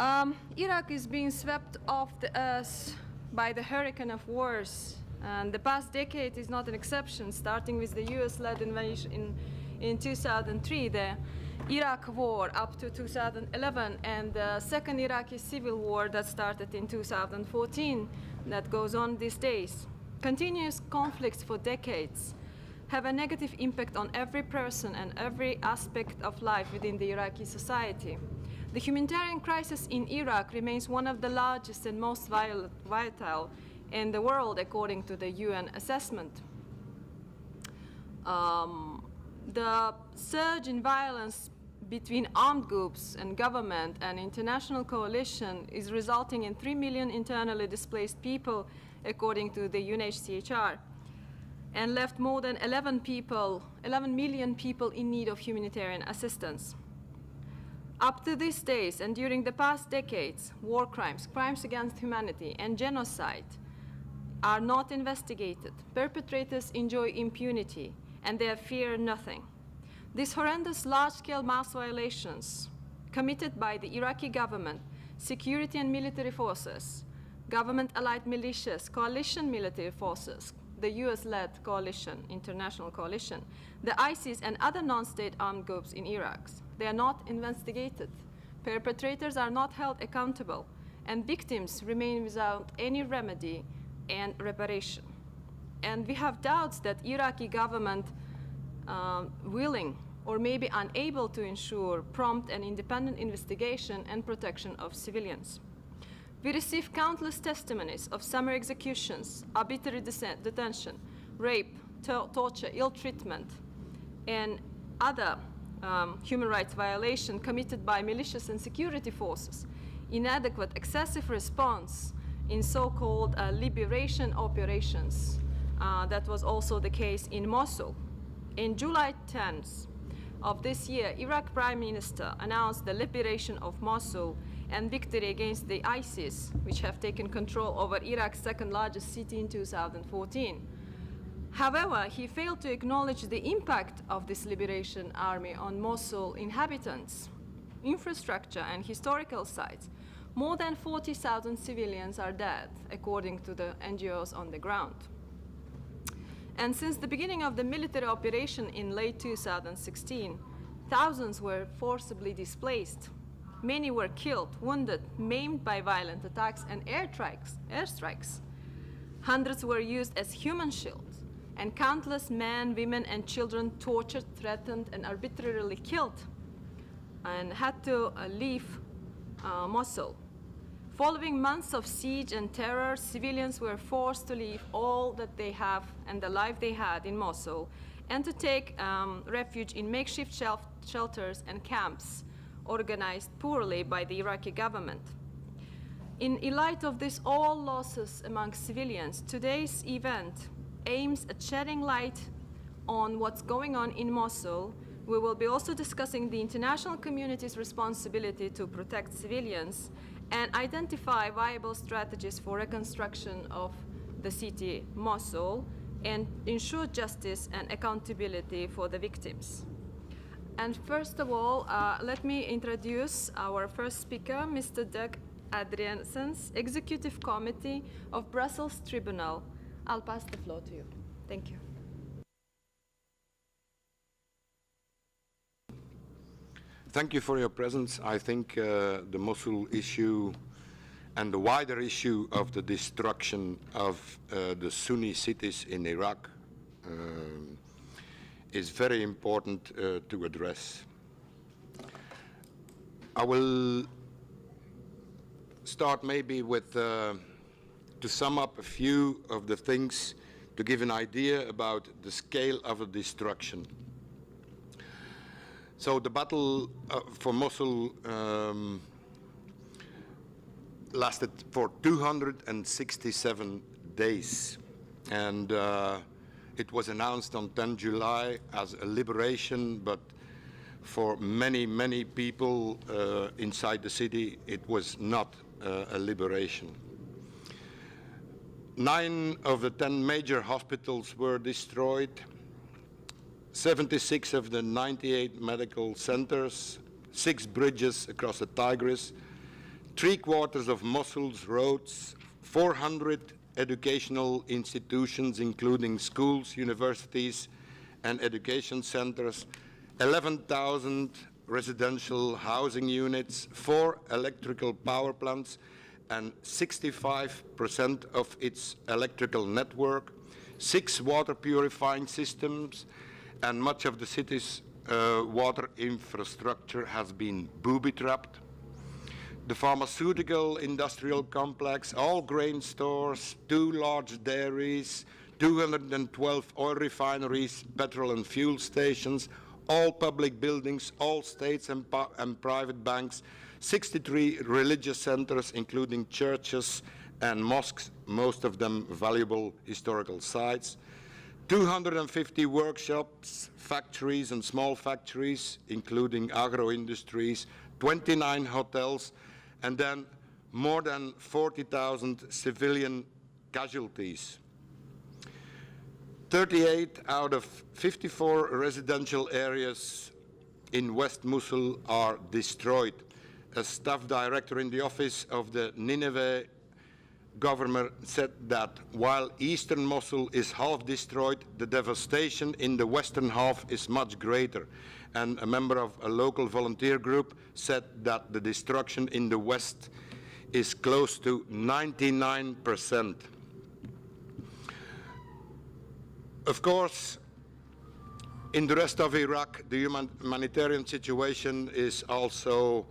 Iraq is being swept off the earth by the hurricane of wars, and the past decade is not an exception, starting with the US-led invasion in 2003, the Iraq War up to 2011, and the second Iraqi civil war that started in 2014 that goes on these days. Continuous conflicts for decades have a negative impact on every person and every aspect of life within the Iraqi society. The humanitarian crisis in Iraq remains one of the largest and most vital in the world, according to the UN assessment. The surge in violence between armed groups and government and international coalition is resulting in 3 million internally displaced people, according to the UNHCR, and left more than 11 million people in need of humanitarian assistance. Up to these days and during the past decades, war crimes, crimes against humanity, and genocide are not investigated. Perpetrators enjoy impunity, and they fear nothing. These horrendous large-scale mass violations committed by the Iraqi government, security and military forces, government-allied militias, coalition military forces, the US-led coalition, international coalition, the ISIS and other non-state armed groups in Iraq. They are not investigated. Perpetrators are not held accountable, and victims remain without any remedy and reparation. And we have doubts that Iraqi government willing or maybe unable to ensure prompt and independent investigation and protection of civilians. We receive countless testimonies of summer executions, arbitrary detention, rape, torture, ill treatment, and other human rights violations committed by militias and security forces, inadequate, excessive response in so-called liberation operations. That was also the case in Mosul. In July 10th of this year, Iraq Prime Minister announced the liberation of Mosul and victory against the ISIS, which have taken control over Iraq's second largest city in 2014. However, he failed to acknowledge the impact of this liberation army on Mosul inhabitants, infrastructure, and historical sites. More than 40,000 civilians are dead, according to the NGOs on the ground. And since the beginning of the military operation in late 2016, thousands were forcibly displaced. Many were killed, wounded, maimed by violent attacks and airstrikes. Hundreds were used as human shields, and countless men, women, and children tortured, threatened, and arbitrarily killed, and had to leave Mosul. Following months of siege and terror, civilians were forced to leave all that they have and the life they had in Mosul, and to take refuge in makeshift shelters and camps organized poorly by the Iraqi government. In light of this all losses among civilians, today's event aims at shedding light on what's going on in Mosul. We will be also discussing the international community's responsibility to protect civilians and identify viable strategies for reconstruction of the city Mosul and ensure justice and accountability for the victims. And first of all, let me introduce our first speaker, Mr. Doug Adriansens, Executive Committee of Brussels Tribunal. I'll pass the floor to you. Thank you. Thank you for your presence. I think the Mosul issue and the wider issue of the destruction of the Sunni cities in Iraq is very important to address. I will start maybe with, to sum up a few of the things to give an idea about the scale of the destruction. So the battle for Mosul lasted for 267 days, and it was announced on 10 July as a liberation, but for many, many people inside the city, it was not a liberation. 9 of the 10 major hospitals were destroyed, 76 of the 98 medical centers, 6 bridges across the Tigris, 3/4 of Mosul's roads, 400 educational institutions, including schools, universities, and education centers, 11,000 residential housing units, 4 electrical power plants, and 65% of its electrical network, 6 water purifying systems, and much of the city's water infrastructure has been booby-trapped. The pharmaceutical industrial complex, all grain stores, 2 large dairies, 212 oil refineries, petrol and fuel stations, all public buildings, all states and private banks, 63 religious centers, including churches and mosques, most of them valuable historical sites, 250 workshops, factories and small factories, including agro-industries, 29 hotels, and then more than 40,000 civilian casualties. 38 out of 54 residential areas in West Mosul are destroyed. A staff director in the office of the Nineveh governor said that while eastern Mosul is half destroyed, the devastation in the western half is much greater. And a member of a local volunteer group said that the destruction in the west is close to 99%. Of course, in the rest of Iraq, the humanitarian situation is also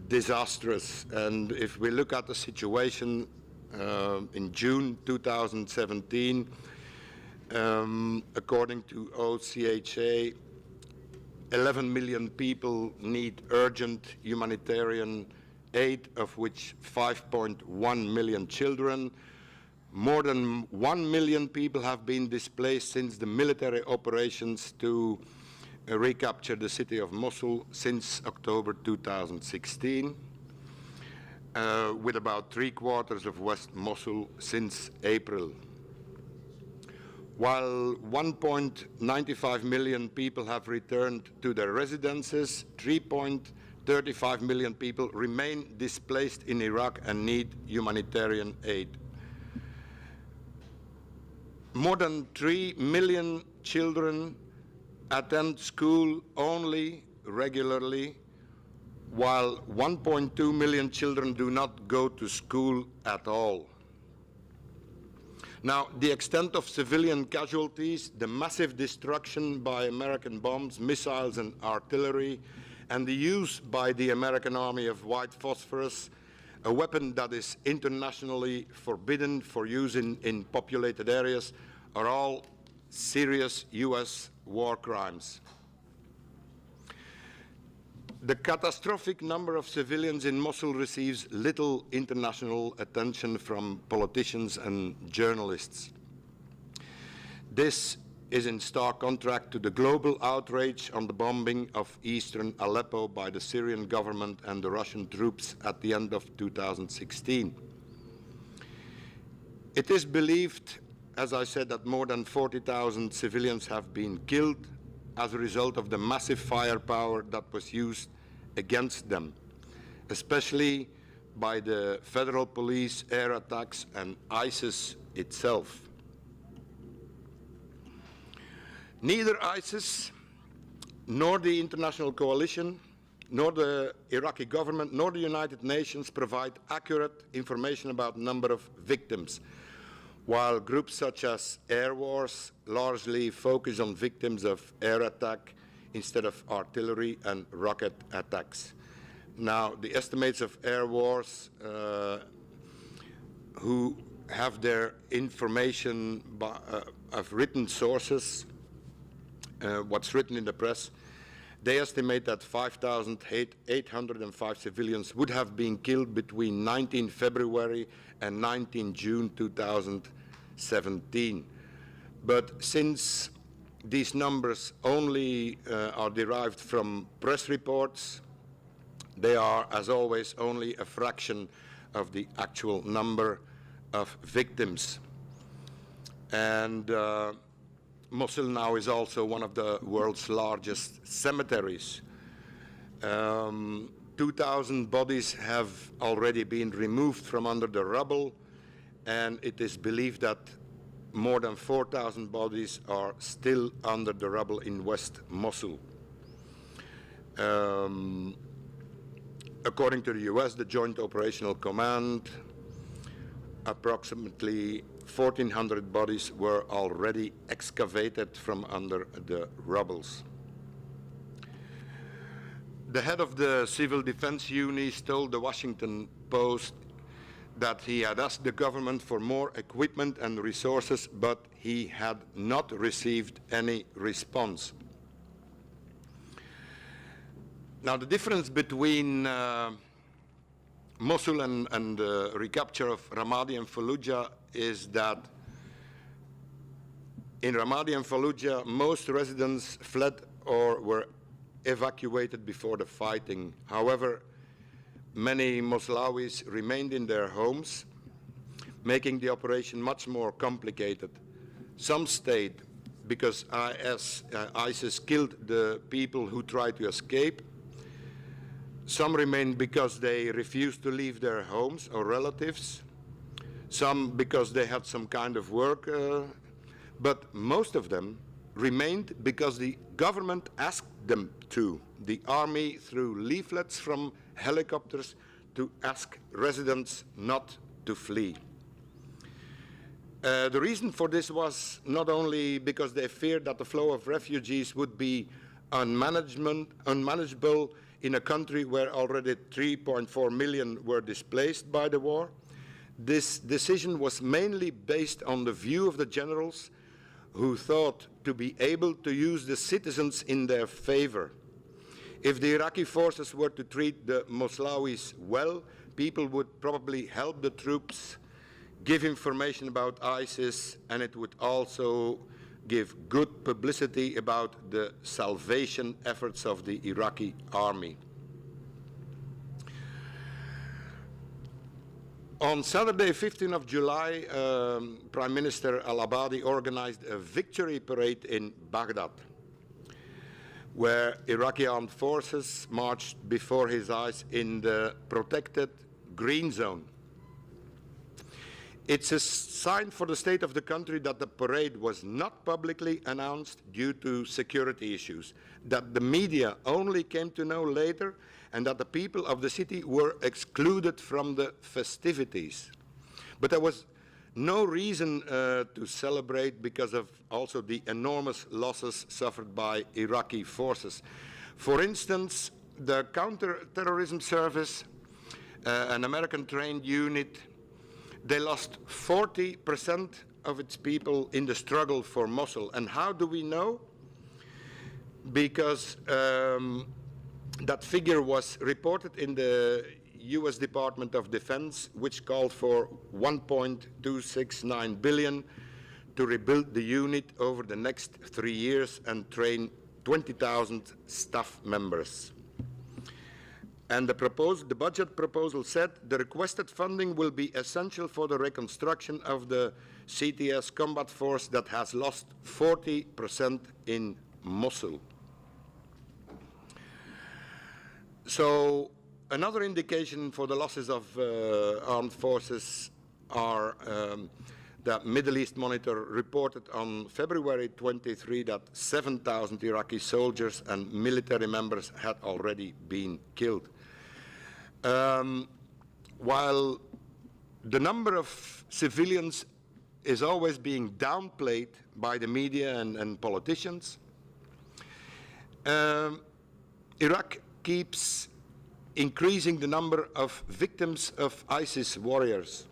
disastrous. And if we look at the situation in June 2017, according to OCHA, 11 million people need urgent humanitarian aid, of which 5.1 million children. More than 1 million people have been displaced since the military operations to recapture the city of Mosul since October 2016, with about 3/4 of West Mosul since April. While 1.95 million people have returned to their residences, 3.35 million people remain displaced in Iraq and need humanitarian aid. More than 3 million children attend school only regularly, while 1.2 million children do not go to school at all. Now, the extent of civilian casualties, the massive destruction by American bombs, missiles, and artillery, and the use by the American Army of white phosphorus, a weapon that is internationally forbidden for use in populated areas, are all serious US war crimes. The catastrophic number of civilians in Mosul receives little international attention from politicians and journalists. This is in stark contrast to the global outrage on the bombing of eastern Aleppo by the Syrian government and the Russian troops at the end of 2016. It is believed, as I said, that more than 40,000 civilians have been killed as a result of the massive firepower that was used against them, especially by the federal police, air attacks, and ISIS itself. Neither ISIS, nor the international coalition, nor the Iraqi government, nor the United Nations provide accurate information about the number of victims, while groups such as Air Wars largely focus on victims of air attack instead of artillery and rocket attacks. Now, the estimates of Air Wars, who have their information of written sources, what's written in the press, they estimate that 5,805 civilians would have been killed between 19 February and 19 June 2017. But since these numbers only are derived from press reports, they are, as always, only a fraction of the actual number of victims. And Mosul now is also one of the world's largest cemeteries. 2,000 bodies have already been removed from under the rubble, and it is believed that more than 4,000 bodies are still under the rubble in West Mosul. According to the US, the Joint Operational Command, approximately 1,400 bodies were already excavated from under the rubbles. The head of the Civil Defense Units told the Washington Post that he had asked the government for more equipment and resources, but he had not received any response. Now, the difference between Mosul and the recapture of Ramadi and Fallujah is that in Ramadi and Fallujah, most residents fled or were evacuated before the fighting. However, many Moslawis remained in their homes, making the operation much more complicated. Some stayed because ISIS killed the people who tried to escape. Some remained because they refused to leave their homes or relatives. Some because they had some kind of work. But most of them remained because the government asked them to. The army threw leaflets from helicopters to ask residents not to flee. The reason for this was not only because they feared that the flow of refugees would be unmanageable in a country where already 3.4 million were displaced by the war. This decision was mainly based on the view of the generals who thought to be able to use the citizens in their favor. If the Iraqi forces were to treat the Moslawis well, people would probably help the troops, give information about ISIS, and it would also give good publicity about the salvation efforts of the Iraqi army. On Saturday, 15th of July, Prime Minister al-Abadi organized a victory parade in Baghdad, where Iraqi armed forces marched before his eyes in the protected green zone. It's a sign for the state of the country that the parade was not publicly announced due to security issues, that the media only came to know later, and that the people of the city were excluded from the festivities. But there was no reason to celebrate because of also the enormous losses suffered by Iraqi forces. For instance, the counter-terrorism service, an American-trained unit, they lost 40% of its people in the struggle for Mosul. And how do we know? Because that figure was reported in the US Department of Defense, which called for $1.269 billion to rebuild the unit over the next 3 years and train 20,000 staff members. And the budget proposal said the requested funding will be essential for the reconstruction of the CTS combat force that has lost 40% in Mosul. So another indication for the losses of armed forces are that Middle East Monitor reported on February 23 that 7,000 Iraqi soldiers and military members had already been killed. While the number of civilians is always being downplayed by the media and politicians, Iraq keeps increasing the number of victims of ISIS warriors.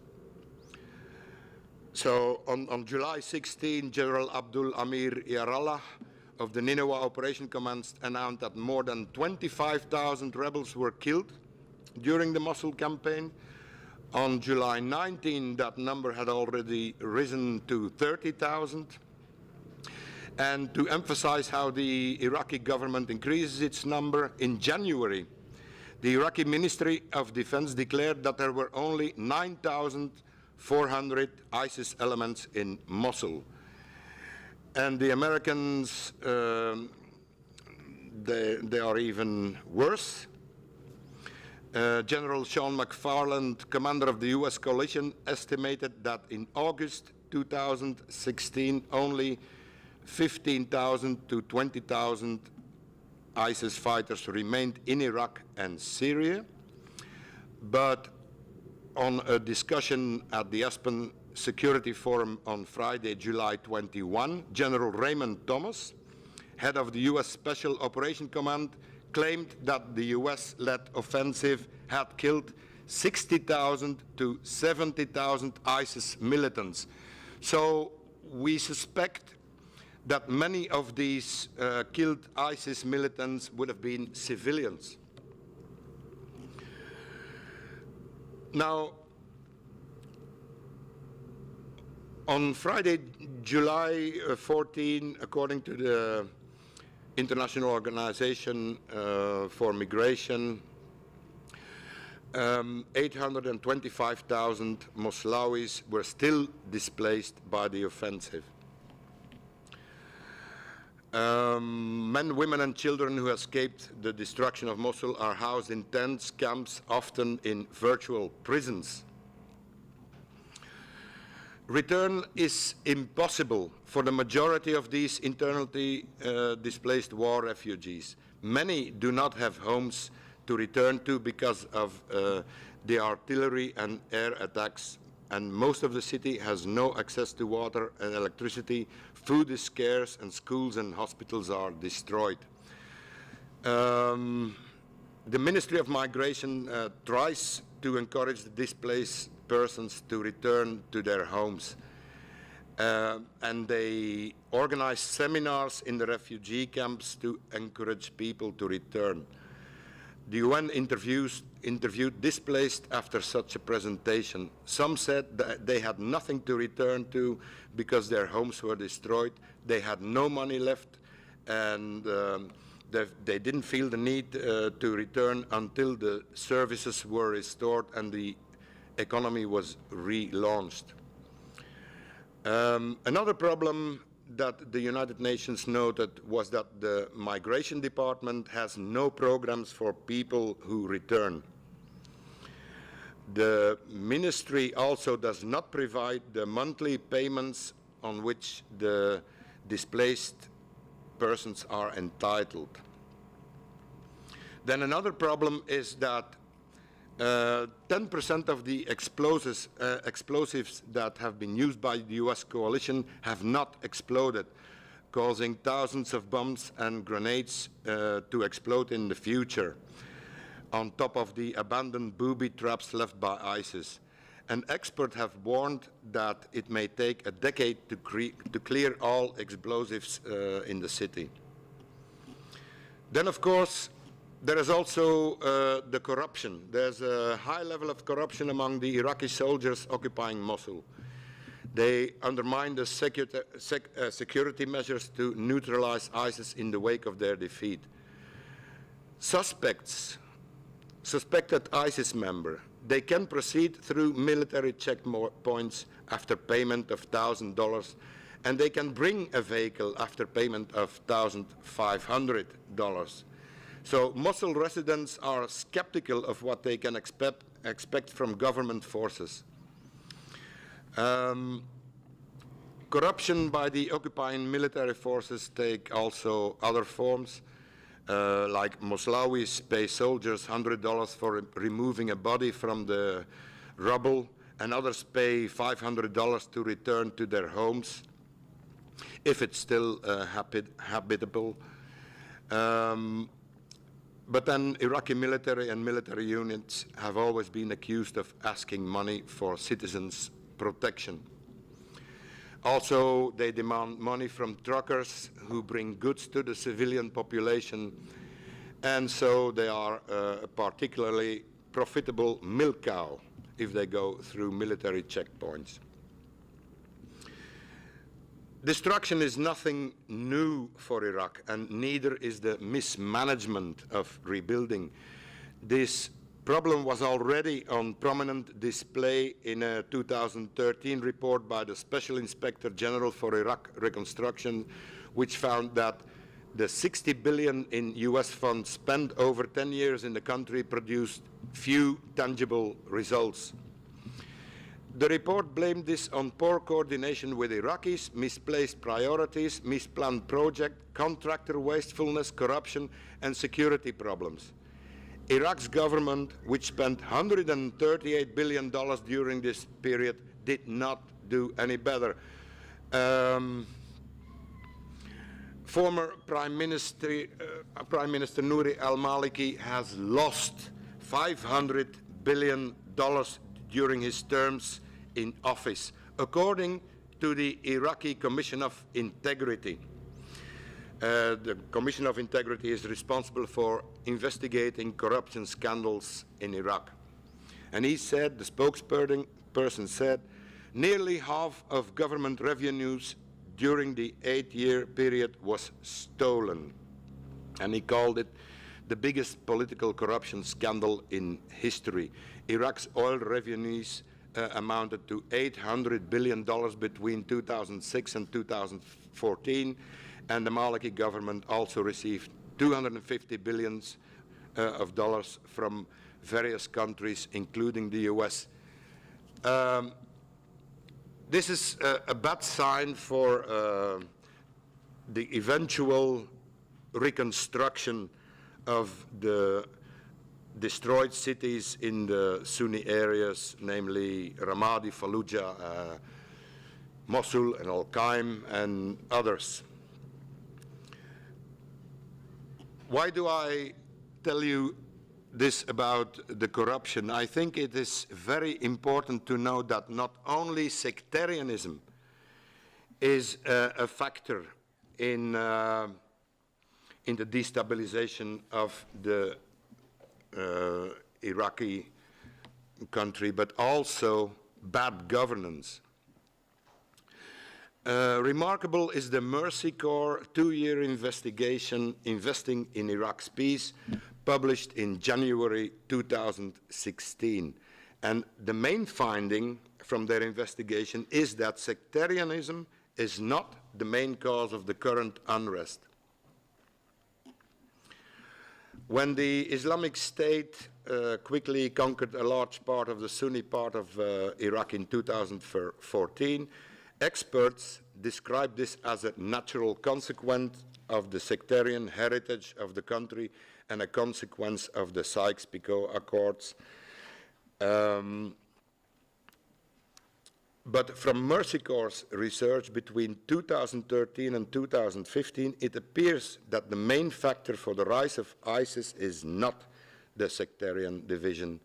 So on July 16, General Abdul Amir Yarallah of the Nineveh Operation Command announced that more than 25,000 rebels were killed during the Mosul campaign. On July 19, that number had already risen to 30,000. And to emphasize how the Iraqi government increases its number, in January, the Iraqi Ministry of Defense declared that there were only 9,400 ISIS elements in Mosul. And the Americans, they are even worse. General Sean McFarland, commander of the US coalition, estimated that in August 2016, only 15,000 to 20,000 ISIS fighters remained in Iraq and Syria. But on a discussion at the Aspen Security Forum on Friday, July 21, General Raymond Thomas, head of the US Special Operation Command, claimed that the US-led offensive had killed 60,000 to 70,000 ISIS militants. So we suspect that many of these killed ISIS militants would have been civilians. Now, on Friday, July 14, according to the International Organization for Migration, 825,000 Moslawis were still displaced by the offensive. Men, women and children who escaped the destruction of Mosul are housed in tents, camps, often in virtual prisons. Return is impossible for the majority of these internally displaced war refugees. Many do not have homes to return to because of the artillery and air attacks, and most of the city has no access to water and electricity. Food is scarce, and schools and hospitals are destroyed. The Ministry of Migration tries to encourage the displaced persons to return to their homes. And they organize seminars in the refugee camps to encourage people to return. The UN interviewed displaced after such a presentation. Some said that they had nothing to return to because their homes were destroyed. They had no money left, and they didn't feel the need to return until the services were restored and the economy was relaunched. Another problem that the United Nations noted was that the Migration Department has no programs for people who return. The ministry also does not provide the monthly payments on which the displaced persons are entitled. Then another problem is that 10% of the explosives that have been used by the US coalition have not exploded, causing thousands of bombs and grenades to explode in the future, on top of the abandoned booby traps left by ISIS. And experts have warned that it may take a decade to clear all explosives in the city. Then, of course, there is also the corruption. There's a high level of corruption among the Iraqi soldiers occupying Mosul. They undermine the security measures to neutralize ISIS in the wake of their defeat. Suspected ISIS member, they can proceed through military checkpoints after payment of $1,000, and they can bring a vehicle after payment of $1,500. So Mosul residents are skeptical of what they can expect from government forces. Corruption by the occupying military forces take also other forms, like Moslawis pay soldiers $100 for removing a body from the rubble, and others pay $500 to return to their homes, if it's still habitable. But then Iraqi military and military units have always been accused of asking money for citizens' protection. Also, they demand money from truckers who bring goods to the civilian population, and so they are a particularly profitable milk cow if they go through military checkpoints. Destruction is nothing new for Iraq, and neither is the mismanagement of rebuilding. This problem was already on prominent display in a 2013 report by the Special Inspector General for Iraq Reconstruction, which found that the 60 billion in US funds spent over 10 years in the country produced few tangible results. The report blamed this on poor coordination with Iraqis, misplaced priorities, misplanned projects, contractor wastefulness, corruption, and security problems. Iraq's government, which spent $138 billion during this period, did not do any better. Former Prime Minister Nouri al-Maliki has lost $500 billion during his terms in office, according to the Iraqi Commission of Integrity. The Commission of Integrity is responsible for investigating corruption scandals in Iraq. And he said, the spokesperson said, nearly half of government revenues during the 8-year period was stolen. And he called it the biggest political corruption scandal in history. Iraq's oil revenues amounted to $800 billion between 2006 and 2014, and the Maliki government also received $250 billion of dollars from various countries, including the US. This is a bad sign for the eventual reconstruction of the destroyed cities in the Sunni areas, namely Ramadi, Fallujah, Mosul, and Al-Qaim, and others. Why do I tell you this about the corruption? I think it is very important to know that not only sectarianism is a factor in the destabilization of the Iraqi country, but also bad governance. Remarkable is the Mercy Corps 2-year investigation investing in Iraq's peace, published in January 2016. And the main finding from their investigation is that sectarianism is not the main cause of the current unrest. When the Islamic State quickly conquered a large part of the Sunni part of Iraq in 2014, experts describe this as a natural consequence of the sectarian heritage of the country and a consequence of the Sykes-Picot Accords. But from Mercy Corps' research between 2013 and 2015, it appears that the main factor for the rise of ISIS is not the sectarian division,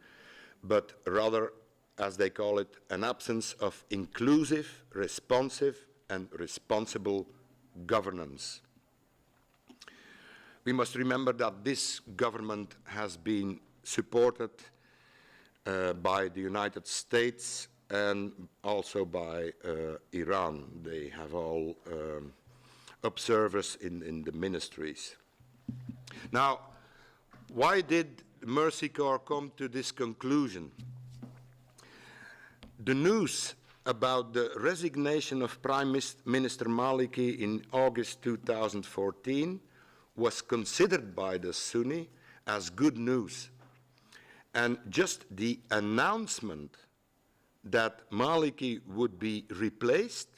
but rather, as they call it, an absence of inclusive, responsive, and responsible governance. We must remember that this government has been supported by the United States and also by Iran. They have all observers in the ministries. Now, why did Mercy Corps come to this conclusion? The news about the resignation of Prime Minister Maliki in August 2014 was considered by the Sunni as good news. And just the announcement that Maliki would be replaced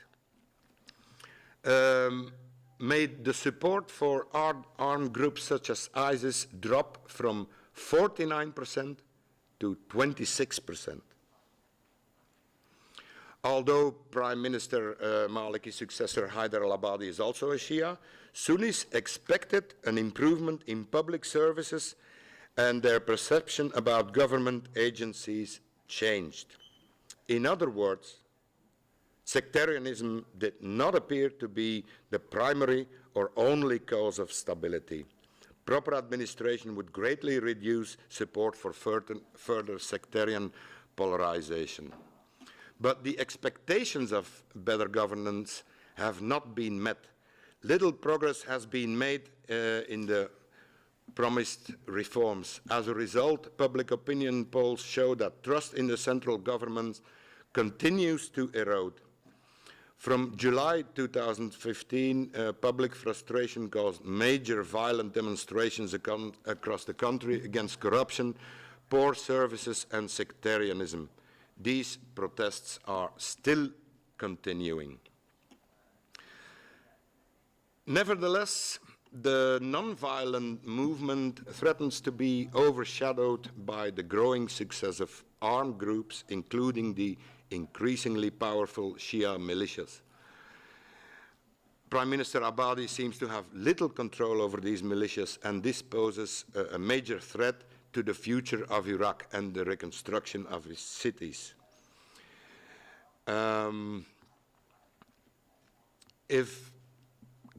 made the support for armed groups such as ISIS drop from 49% to 26%. Although Prime Minister Maliki's successor Haider al-Abadi is also a Shia, Sunnis expected an improvement in public services, and their perception about government agencies changed. In other words, sectarianism did not appear to be the primary or only cause of stability. Proper administration would greatly reduce support for further sectarian polarization. But the expectations of better governance have not been met. Little progress has been made in the promised reforms. As a result, public opinion polls show that trust in the central government continues to erode. From July 2015, public frustration caused major violent demonstrations across the country against corruption, poor services and sectarianism. These protests are still continuing. Nevertheless, the non-violent movement threatens to be overshadowed by the growing success of armed groups, including the increasingly powerful Shia militias. Prime Minister Abadi seems to have little control over these militias, and this poses a major threat to the future of Iraq and the reconstruction of its cities. If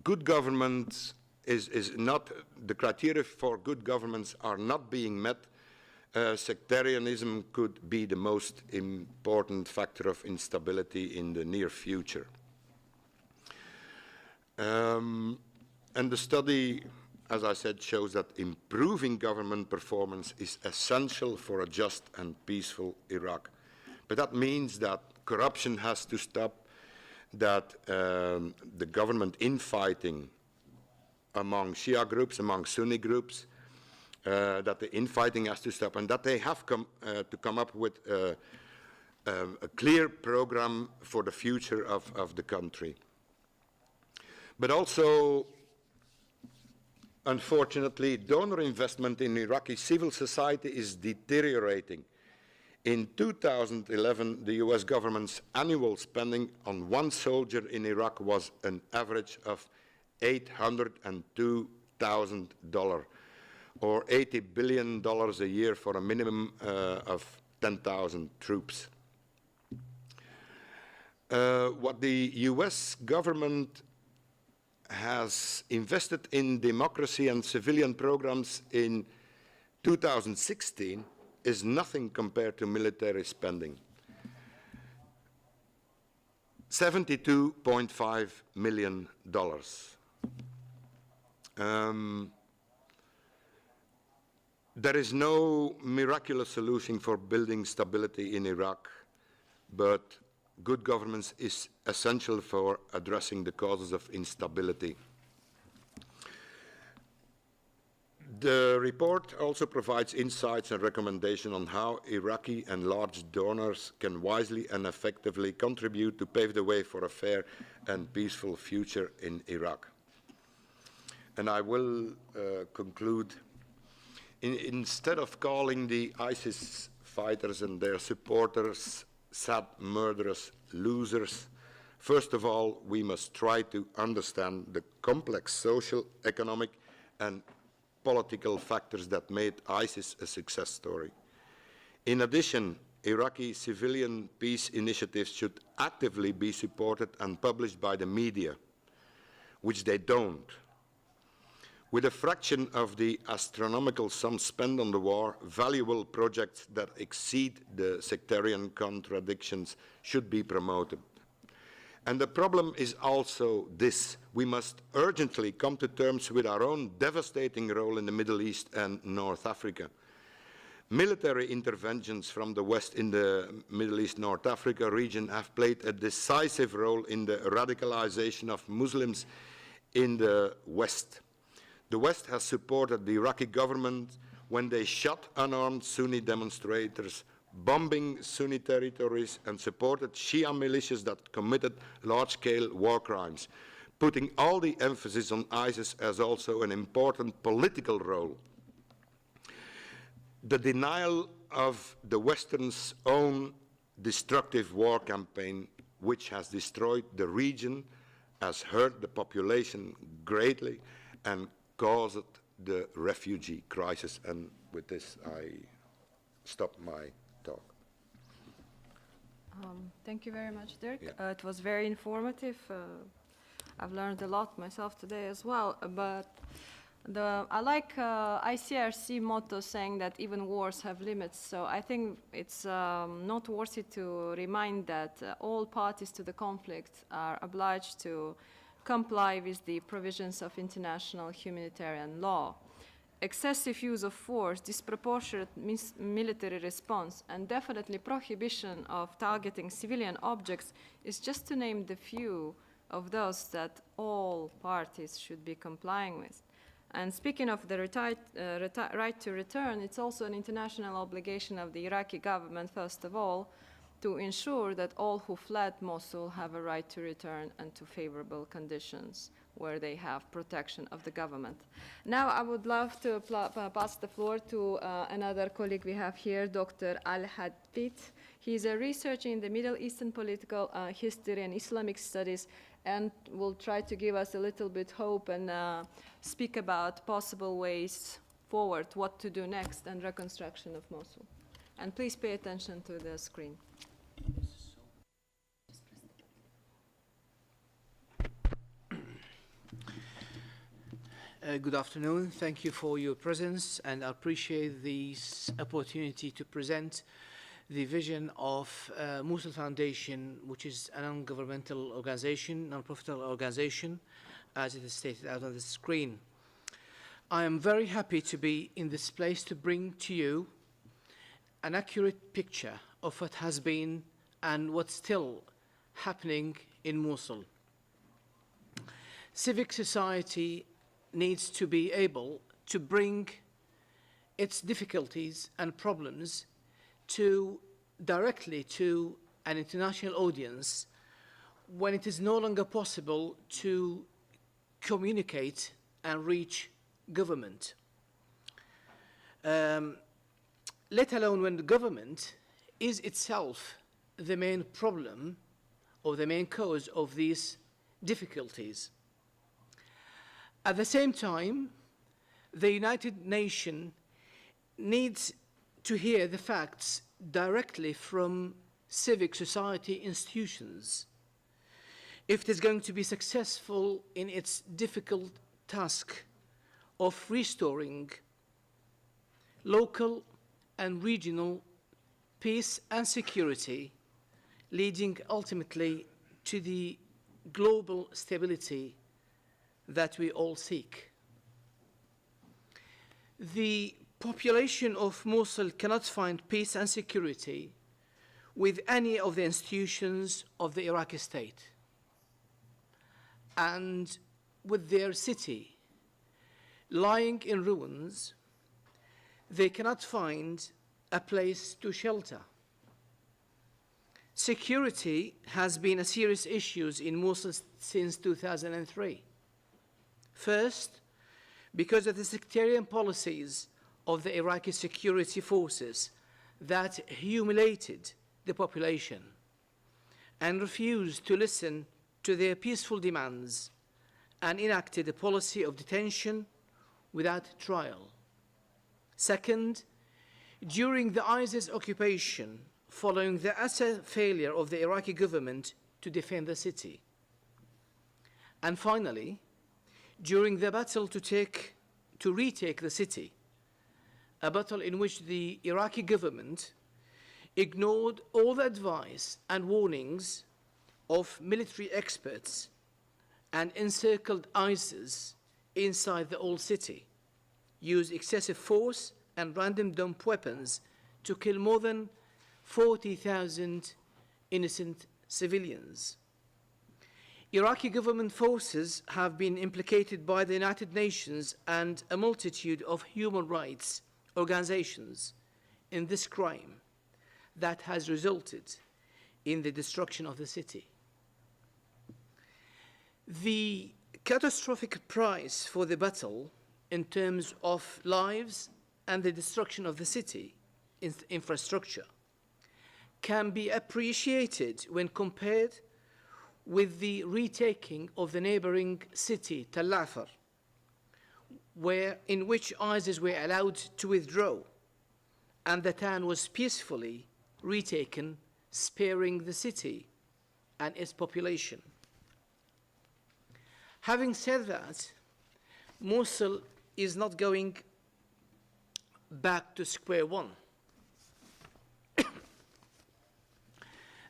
good government is not, the criteria for good governments are not being met, sectarianism could be the most important factor of instability in the near future. And the study, as I said, shows that improving government performance is essential for a just and peaceful Iraq. But that means that corruption has to stop, that the government infighting among Shia groups, among Sunni groups, that the infighting has to stop, and that they have to come up with a clear program for the future of the country. But also, unfortunately, donor investment in Iraqi civil society is deteriorating. In 2011, the US government's annual spending on one soldier in Iraq was an average of $802,000, or $80 billion a year for a minimum of 10,000 troops. What the US government has invested in democracy and civilian programs in 2016 is nothing compared to military spending. $72.5 million. There is no miraculous solution for building stability in Iraq, but good governance is essential for addressing the causes of instability. The report also provides insights and recommendations on how Iraqi and large donors can wisely and effectively contribute to pave the way for a fair and peaceful future in Iraq. And I will conclude. Instead of calling the ISIS fighters and their supporters sad, murderous losers, first of all, we must try to understand the complex social, economic, and political factors that made ISIS a success story. In addition, Iraqi civilian peace initiatives should actively be supported and published by the media, which they don't. With a fraction of the astronomical sum spent on the war, valuable projects that exceed the sectarian contradictions should be promoted. And the problem is also this: we must urgently come to terms with our own devastating role in the Middle East and North Africa. Military interventions from the West in the Middle East, North Africa region have played a decisive role in the radicalization of Muslims in the West. The West has supported the Iraqi government when they shot unarmed Sunni demonstrators, bombing Sunni territories, and supported Shia militias that committed large-scale war crimes, putting all the emphasis on ISIS as also an important political role. The denial of the Western's own destructive war campaign, which has destroyed the region, has hurt the population greatly, and caused the refugee crisis. And with this, I stop my talk. Thank you very much, Dirk. Yeah. It was very informative. I've learned a lot myself today as well. But I like ICRC motto saying that even wars have limits. So I think it's noteworthy to remind that all parties to the conflict are obliged to comply with the provisions of international humanitarian law. excessive use of force, disproportionate military response, and definitely prohibition of targeting civilian objects is just to name the few of those that all parties should be complying with. And speaking of the right to return, it's also an international obligation of the Iraqi government, first of all, to ensure that all who fled Mosul have a right to return and to favorable conditions where they have protection of the government. Now I would love to pass the floor to another colleague we have here, Dr. Al-Hadbit. He's a researcher in the Middle Eastern political history and Islamic studies, and will try to give us a little bit hope and speak about possible ways forward, what to do next, and reconstruction of Mosul. And please pay attention to the screen. Good afternoon. Thank you for your presence, and I appreciate this opportunity to present the vision of Mosul Foundation, which is a non-governmental organization, non-profit organization, as it is stated out on the screen. I am very happy to be in this place to bring to you an accurate picture of what has been and what's still happening in Mosul. Civic society needs to be able to bring its difficulties and problems directly to an international audience when it is no longer possible to communicate and reach government. Let alone when the government is itself the main problem or the main cause of these difficulties. At the same time, the United Nations needs to hear the facts directly from civic society institutions if it is going to be successful in its difficult task of restoring local and regional peace and security, leading ultimately to the global stability that we all seek. The population of Mosul cannot find peace and security with any of the institutions of the Iraqi state. And with their city lying in ruins, they cannot find a place to shelter. Security has been a serious issue in Mosul since 2003. First, because of the sectarian policies of the Iraqi security forces that humiliated the population and refused to listen to their peaceful demands and enacted a policy of detention without trial. Second, during the ISIS occupation following the utter failure of the Iraqi government to defend the city. And finally, during the battle to retake the city, a battle in which the Iraqi government ignored all the advice and warnings of military experts and encircled ISIS inside the old city, used excessive force and random dump weapons to kill more than 40,000 innocent civilians. Iraqi government forces have been implicated by the United Nations and a multitude of human rights organizations in this crime that has resulted in the destruction of the city. The catastrophic price for the battle in terms of lives and the destruction of the city infrastructure can be appreciated when compared with the retaking of the neighboring city, Tal Afar, in which ISIS were allowed to withdraw, and the town was peacefully retaken, sparing the city and its population. Having said that, Mosul is not going back to square one.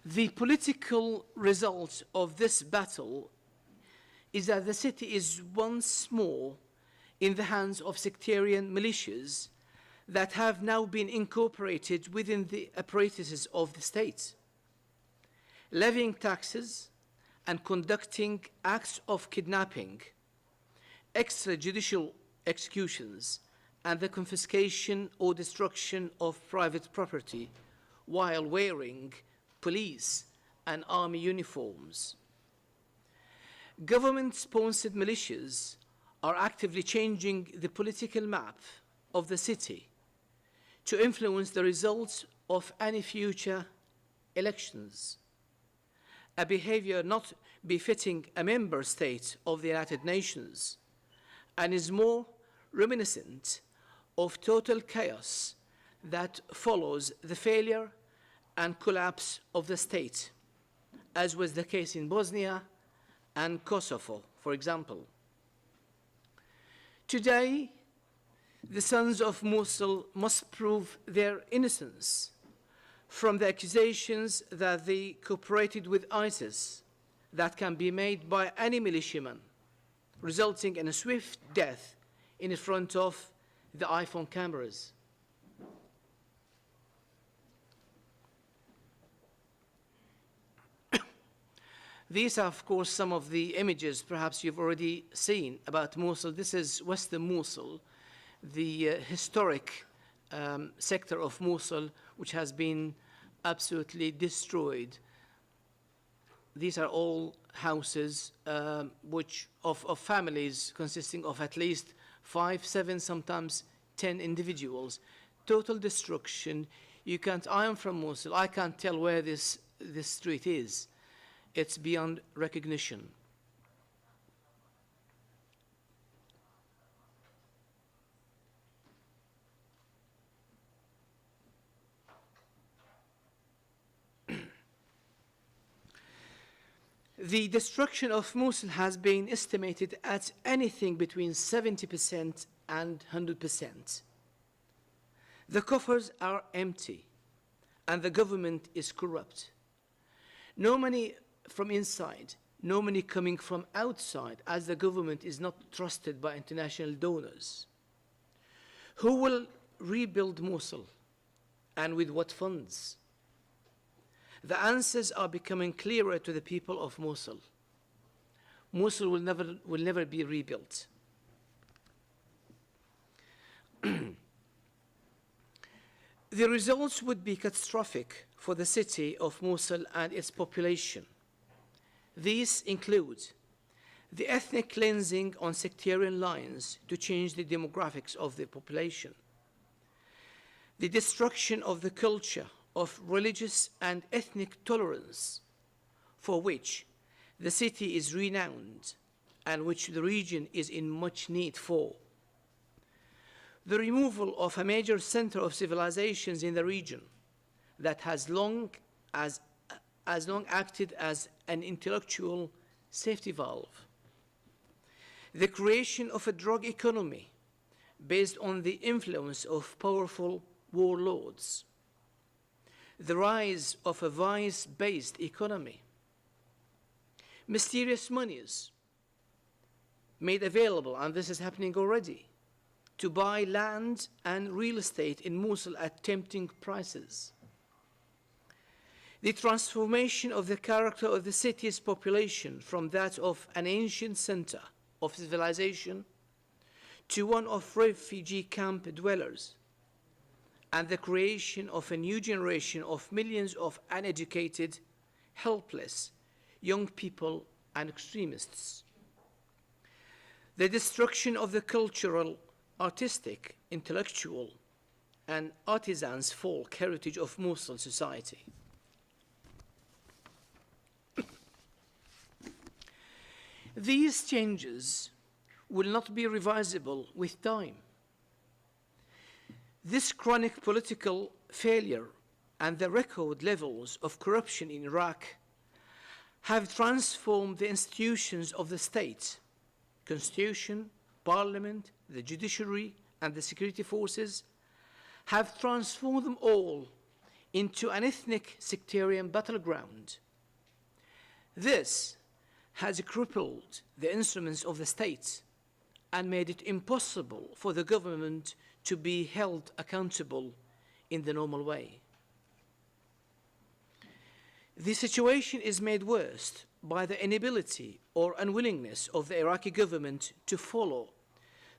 The political result of this battle is that the city is once more in the hands of sectarian militias that have now been incorporated within the apparatuses of the state, levying taxes and conducting acts of kidnapping, extrajudicial executions, and the confiscation or destruction of private property while wearing police and army uniforms. Government-sponsored militias are actively changing the political map of the city to influence the results of any future elections, a behavior not befitting a member state of the United Nations, and is more reminiscent of total chaos that follows the failure and collapse of the state, as was the case in Bosnia and Kosovo, for example. Today, the sons of Mosul must prove their innocence from the accusations that they cooperated with ISIS that can be made by any militiaman, resulting in a swift death in front of the iPhone cameras. These are, of course, some of the images perhaps you've already seen about Mosul. This is Western Mosul, the historic sector of Mosul, which has been absolutely destroyed. These are all houses of families consisting of at least 5, 7, sometimes 10 individuals. Total destruction. I am from Mosul. I can't tell where this street is. It's beyond recognition. The destruction of Mosul has been estimated at anything between 70% and 100%. The coffers are empty, and the government is corrupt. No money from inside, no money coming from outside, as the government is not trusted by international donors. Who will rebuild Mosul, and with what funds? The answers are becoming clearer to the people of Mosul. Mosul will never be rebuilt. The results would be catastrophic for the city of Mosul and its population. These include the ethnic cleansing on sectarian lines to change the demographics of the population, the destruction of the culture of religious and ethnic tolerance, for which the city is renowned and which the region is in much need for, the removal of a major center of civilizations in the region that has long acted as an intellectual safety valve, the creation of a drug economy based on the influence of powerful warlords, the rise of a vice-based economy, mysterious monies made available, and this is happening already, to buy land and real estate in Mosul at tempting prices, the transformation of the character of the city's population from that of an ancient center of civilization to one of refugee camp dwellers, and the creation of a new generation of millions of uneducated, helpless young people and extremists, the destruction of the cultural, artistic, intellectual, and artisans' folk heritage of Mosul society. These changes will not be reversible with time. This chronic political failure and the record levels of corruption in Iraq have transformed the institutions of the state, constitution, parliament, the judiciary, and the security forces, have transformed them all into an ethnic sectarian battleground. This has crippled the instruments of the state and made it impossible for the government to be held accountable in the normal way. The situation is made worse by the inability or unwillingness of the Iraqi government to follow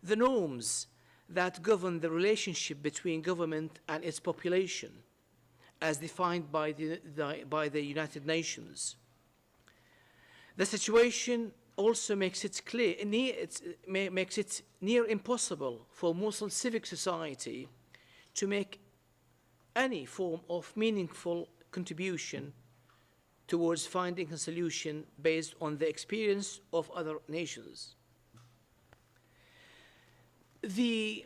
the norms that govern the relationship between government and its population, as defined by the United Nations. The situation also makes it near impossible for Mosul civic society to make any form of meaningful contribution towards finding a solution based on the experience of other nations. The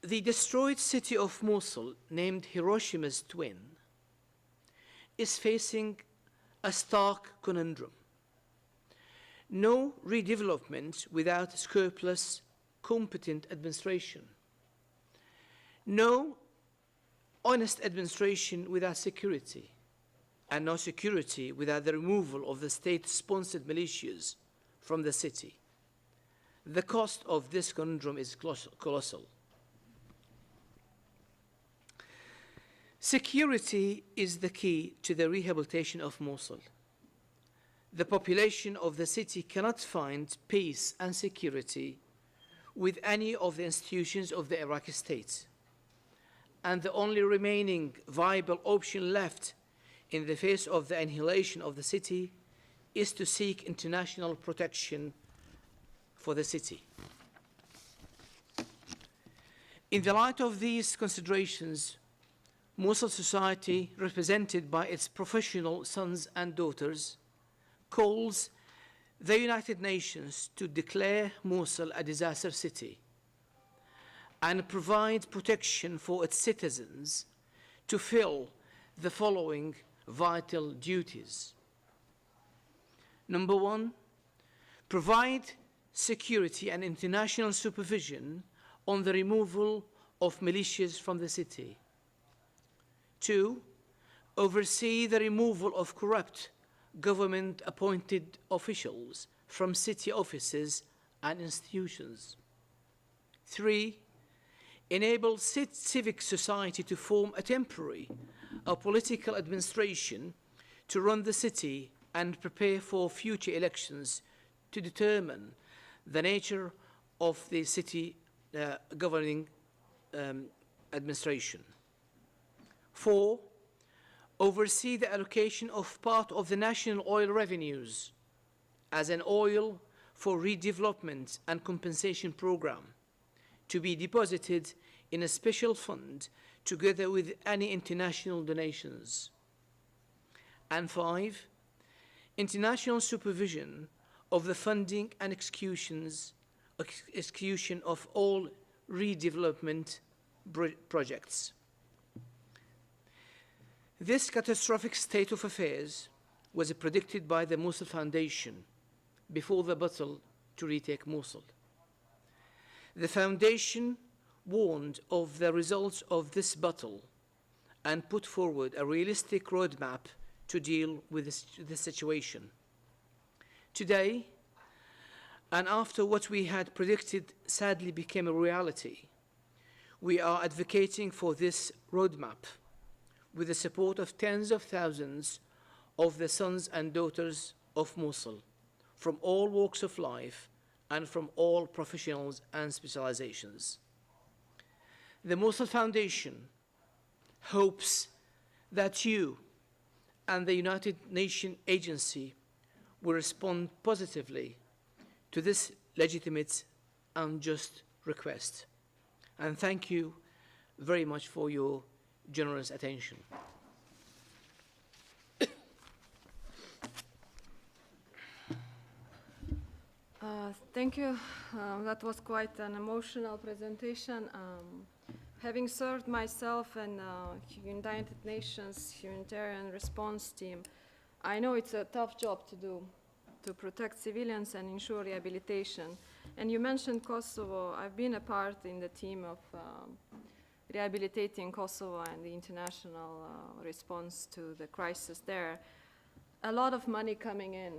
destroyed city of Mosul, named Hiroshima's twin, is facing a stark conundrum. No redevelopment without scrupulous, competent administration. No honest administration without security, and no security without the removal of the state-sponsored militias from the city. The cost of this conundrum is colossal. Security is the key to the rehabilitation of Mosul. The population of the city cannot find peace and security with any of the institutions of the Iraqi state. And the only remaining viable option left in the face of the annihilation of the city is to seek international protection for the city. In the light of these considerations, Mosul society, represented by its professional sons and daughters, calls the United Nations to declare Mosul a disaster city and provide protection for its citizens to fill the following vital duties. Number one, provide security and international supervision on the removal of militias from the city. Two, oversee the removal of corrupt government-appointed officials from city offices and institutions. Three, enable civic society to form a temporary political administration to run the city and prepare for future elections to determine the nature of the city governing administration. Four, oversee the allocation of part of the national oil revenues as an oil for redevelopment and compensation program to be deposited in a special fund together with any international donations. And five, international supervision of the funding and execution of all redevelopment projects. This catastrophic state of affairs was predicted by the Mosul Foundation before the battle to retake Mosul. The Foundation warned of the results of this battle and put forward a realistic roadmap to deal with this situation. Today, and after what we had predicted sadly became a reality, we are advocating for this roadmap with the support of tens of thousands of the sons and daughters of Mosul from all walks of life and from all professionals and specializations. The Mosul Foundation hopes that you and the United Nations Agency will respond positively to this legitimate and just request. And thank you very much for your generous attention. Thank you. That was quite an emotional presentation. Having served myself in United Nations humanitarian response team, I know it's a tough job to do, to protect civilians and ensure rehabilitation. And you mentioned Kosovo. I've been a part in the team of rehabilitating Kosovo and the international response to the crisis there. A lot of money coming in,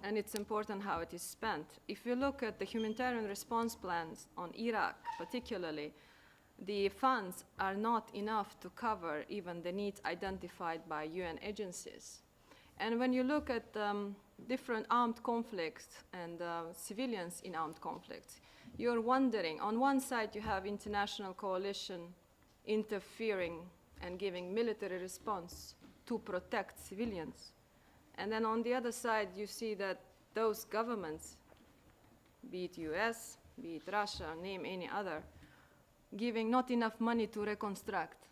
and it's important how it is spent. If you look at the humanitarian response plans on Iraq particularly, the funds are not enough to cover even the needs identified by UN agencies. And when you look at different armed conflicts and civilians in armed conflicts, you're wondering, on one side you have international coalition interfering and giving military response to protect civilians. And then on the other side, you see that those governments, be it US, be it Russia, name any other, giving not enough money to reconstruct.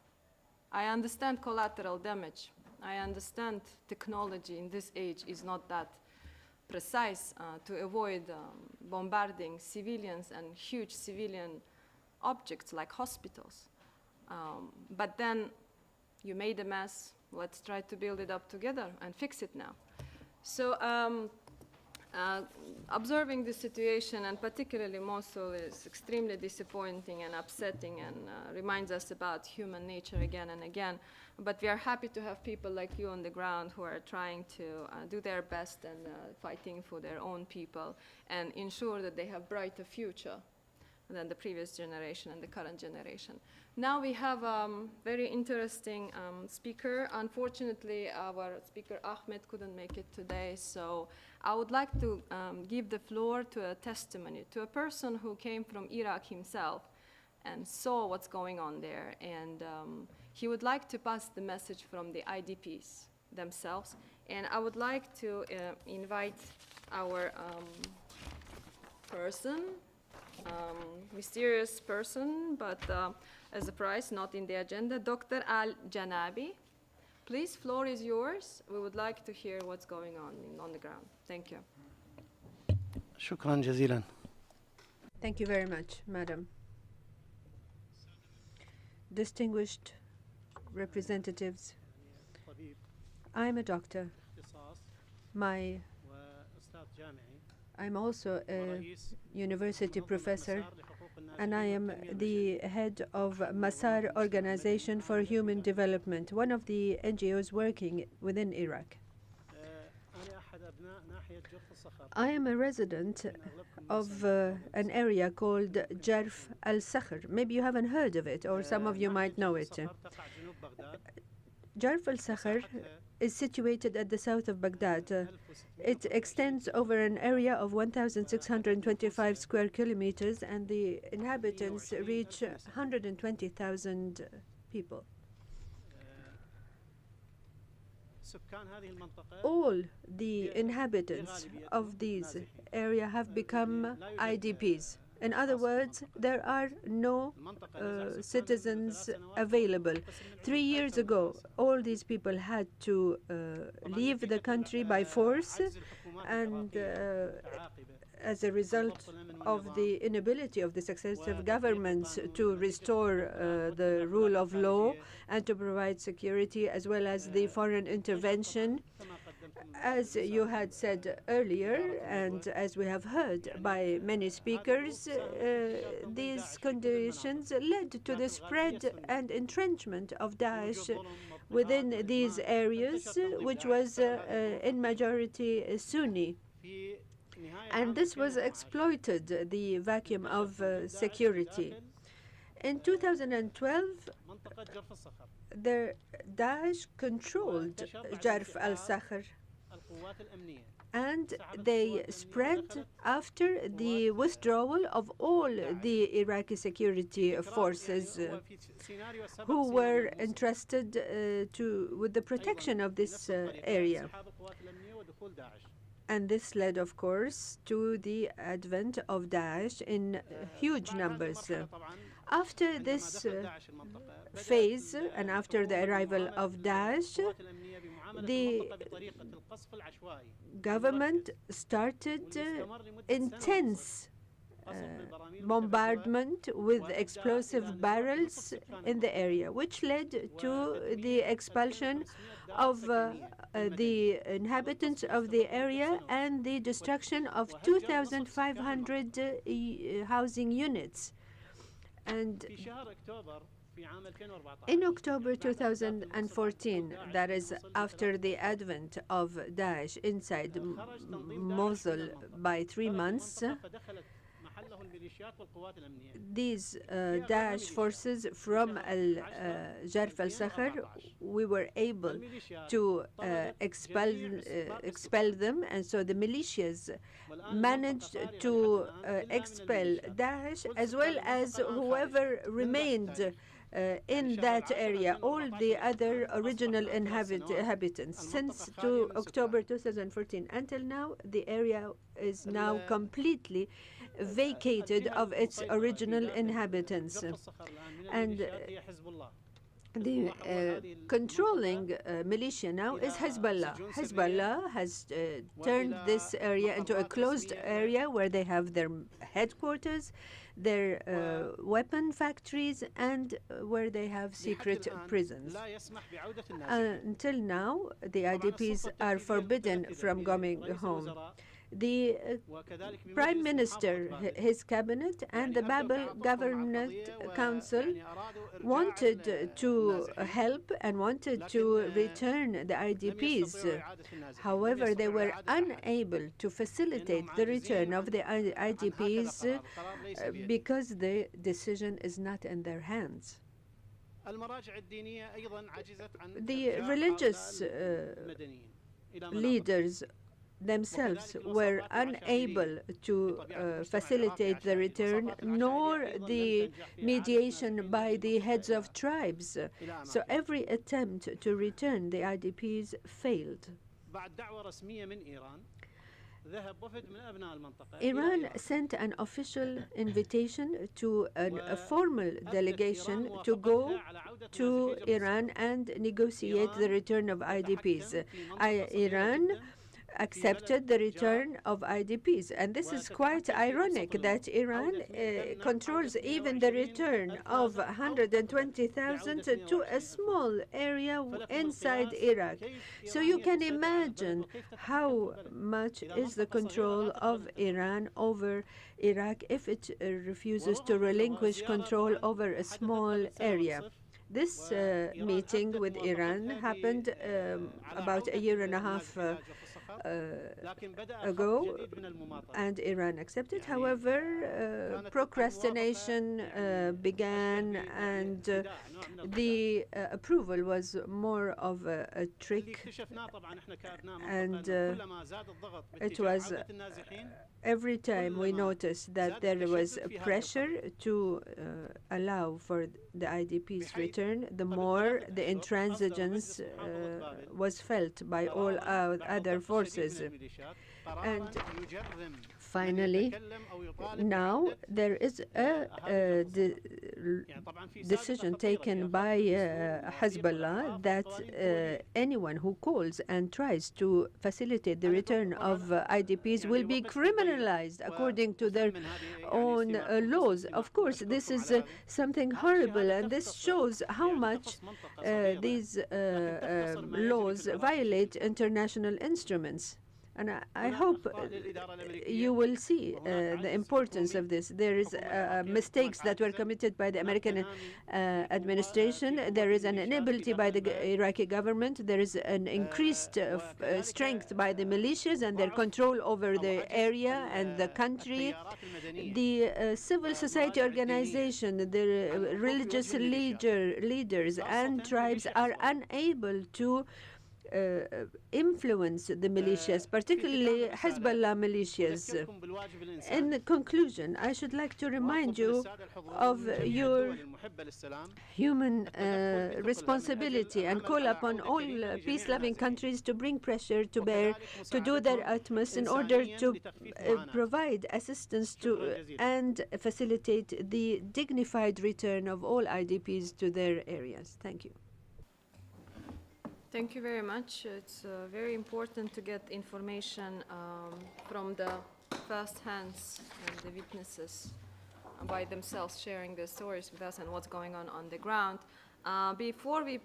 I understand collateral damage. I understand technology in this age is not that precise to avoid bombarding civilians and huge civilian objects like hospitals. But then you made a mess. Let's try to build it up together and fix it now. So observing the situation, and particularly Mosul, is extremely disappointing and upsetting, and reminds us about human nature again and again. But we are happy to have people like you on the ground who are trying to do their best and fighting for their own people and ensure that they have brighter future than the previous generation and the current generation. Now we have a very interesting speaker. Unfortunately, our speaker Ahmed couldn't make it today, so I would like to give the floor to a testimony, to a person who came from Iraq himself and saw what's going on there. And he would like to pass the message from the IDPs themselves. And I would like to invite our person, mysterious person, but as a prize, not in the agenda, Dr. Al-Janabi. Please, floor is yours. We would like to hear what's going on the ground. Thank you. شكرا جزيلا. Thank you very much, Madam. Distinguished representatives, I'm a doctor. I'm also a university professor, and I am the head of Masar Organization for Human Development, one of the NGOs working within Iraq. I am a resident of an area called Jarf al-Sakhr. Maybe you haven't heard of it, or some of you might know it. Jarf al-Sakhr is situated at the south of Baghdad. It extends over an area of 1,625 square kilometers, and the inhabitants reach 120,000 people. All the inhabitants of these areas have become IDPs. In other words, there are no citizens available. 3 years ago, all these people had to leave the country by force, and as a result of the inability of the successive governments to restore the rule of law and to provide security, as well as the foreign intervention, as you had said earlier, and as we have heard by many speakers, these conditions led to the spread and entrenchment of Daesh within these areas, which was in majority Sunni. And this was exploited, the vacuum of security. In 2012, Daesh controlled Jarf al-Sakhr, and they spread after the withdrawal of all the Iraqi security forces who were entrusted with the protection of this area. And this led, of course, to the advent of Daesh in huge numbers. After this phase, and after the arrival of Daesh, the government started intense bombardment with explosive barrels in the area, which led to the expulsion of the inhabitants of the area and the destruction of 2,500 housing units. And In October 2014, that is after the advent of Daesh inside Mosul by 3 months, these Daesh forces from Jarf al-Sakhr, we were able to expel them, and so the militias managed to expel Daesh as well as whoever remained in that area, all the other original inhabitants. Since October 2014 until now, the area is now completely vacated of its original inhabitants. And the controlling militia now is Hezbollah. Hezbollah has turned this area into a closed area where they have their headquarters, their weapon factories, and where they have secret prisons. Until now, the IDPs are forbidden from going home. The Prime Minister, his cabinet, and the Babel Government Council wanted to help and wanted to return the IDPs. However, they were unable to facilitate the return of the IDPs because the decision is not in their hands. The religious leaders themselves were unable to facilitate the return, nor the mediation by the heads of tribes. So every attempt to return the IDPs failed. Iran sent an official invitation to a formal delegation to go to Iran and negotiate the return of IDPs. Iran accepted the return of IDPs. And this is quite ironic that Iran controls even the return of 120,000 to a small area inside Iraq. So you can imagine how much is the control of Iran over Iraq if it refuses to relinquish control over a small area. This meeting with Iran happened about a year and a half ago, and Iran accepted. However, procrastination began, and the approval was more of a trick, and it was every time we noticed that there was pressure to allow for the IDP's return, the more the intransigence was felt by all other forces. And finally, now there is a decision taken by Hezbollah that anyone who calls and tries to facilitate the return of IDPs will be criminalized according to their own laws. Of course, this is something horrible, and this shows how much these laws violate international instruments. And I hope you will see the importance of this. There is mistakes that were committed by the American administration. There is an inability by the Iraqi government. There is an increased strength by the militias and their control over the area and the country. The civil society organization, the religious leaders and tribes are unable to influence the militias, particularly Hezbollah militias. In conclusion, I should like to remind you of your human responsibility and call upon all peace-loving countries to bring pressure to bear, to do their utmost in order to provide assistance to and facilitate the dignified return of all IDPs to their areas. Thank you. Thank you very much. It's very important to get information from the first hands and the witnesses by themselves sharing their stories with us and what's going on the ground. Before we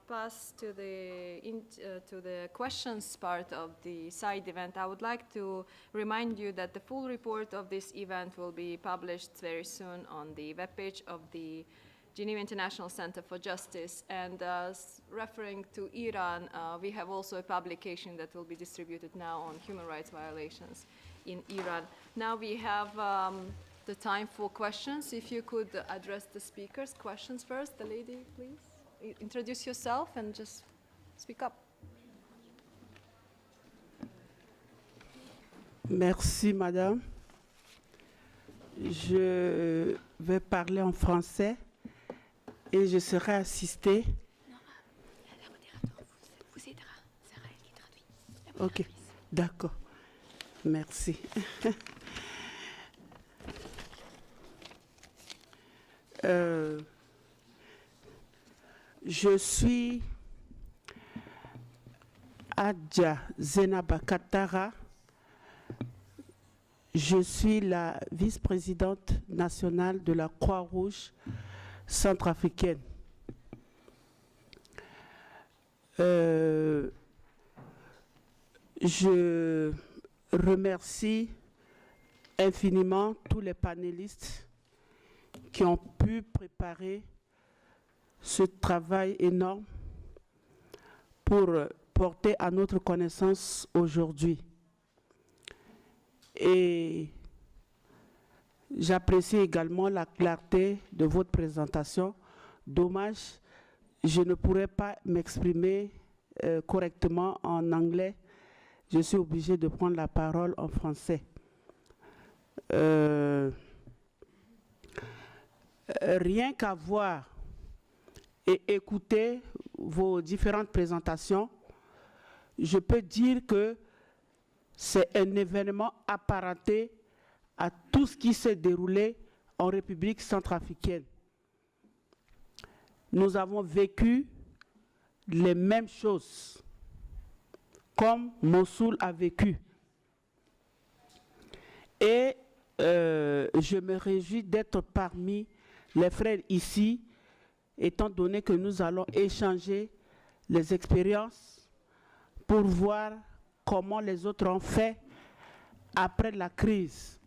pass to the questions part of the side event, I would like to remind you that the full report of this event will be published very soon on the webpage of the Geneva International Center for Justice. And referring to Iran, we have also a publication that will be distributed now on human rights violations in Iran. Now we have the time for questions. If you could address the speakers' questions first. The lady, please. Introduce yourself and just speak up. Merci, madame. Je vais parler en français et je serai assistée. Non, la modérateur vous aidera. C'est Raël qui traduit. Ok, d'accord. Merci. Je suis Adja Zenaba Katara. Je suis la vice-présidente nationale de la Croix-Rouge centrafricaine. Je remercie infiniment tous les panélistes qui ont pu préparer ce travail énorme pour porter à notre connaissance aujourd'hui. Et j'apprécie également la clarté de votre présentation. Dommage, je ne pourrais pas m'exprimer correctement en anglais. Je suis obligée de prendre la parole en français. Rien qu'à voir et écouter vos différentes présentations, je peux dire que c'est un événement apparenté à tout ce qui s'est déroulé en République centrafricaine. Nous avons vécu les mêmes choses, comme Mosul a vécu. Et je me réjouis d'être parmi les frères ici, étant donné que nous allons échanger les expériences pour voir comment les autres ont fait après la crise.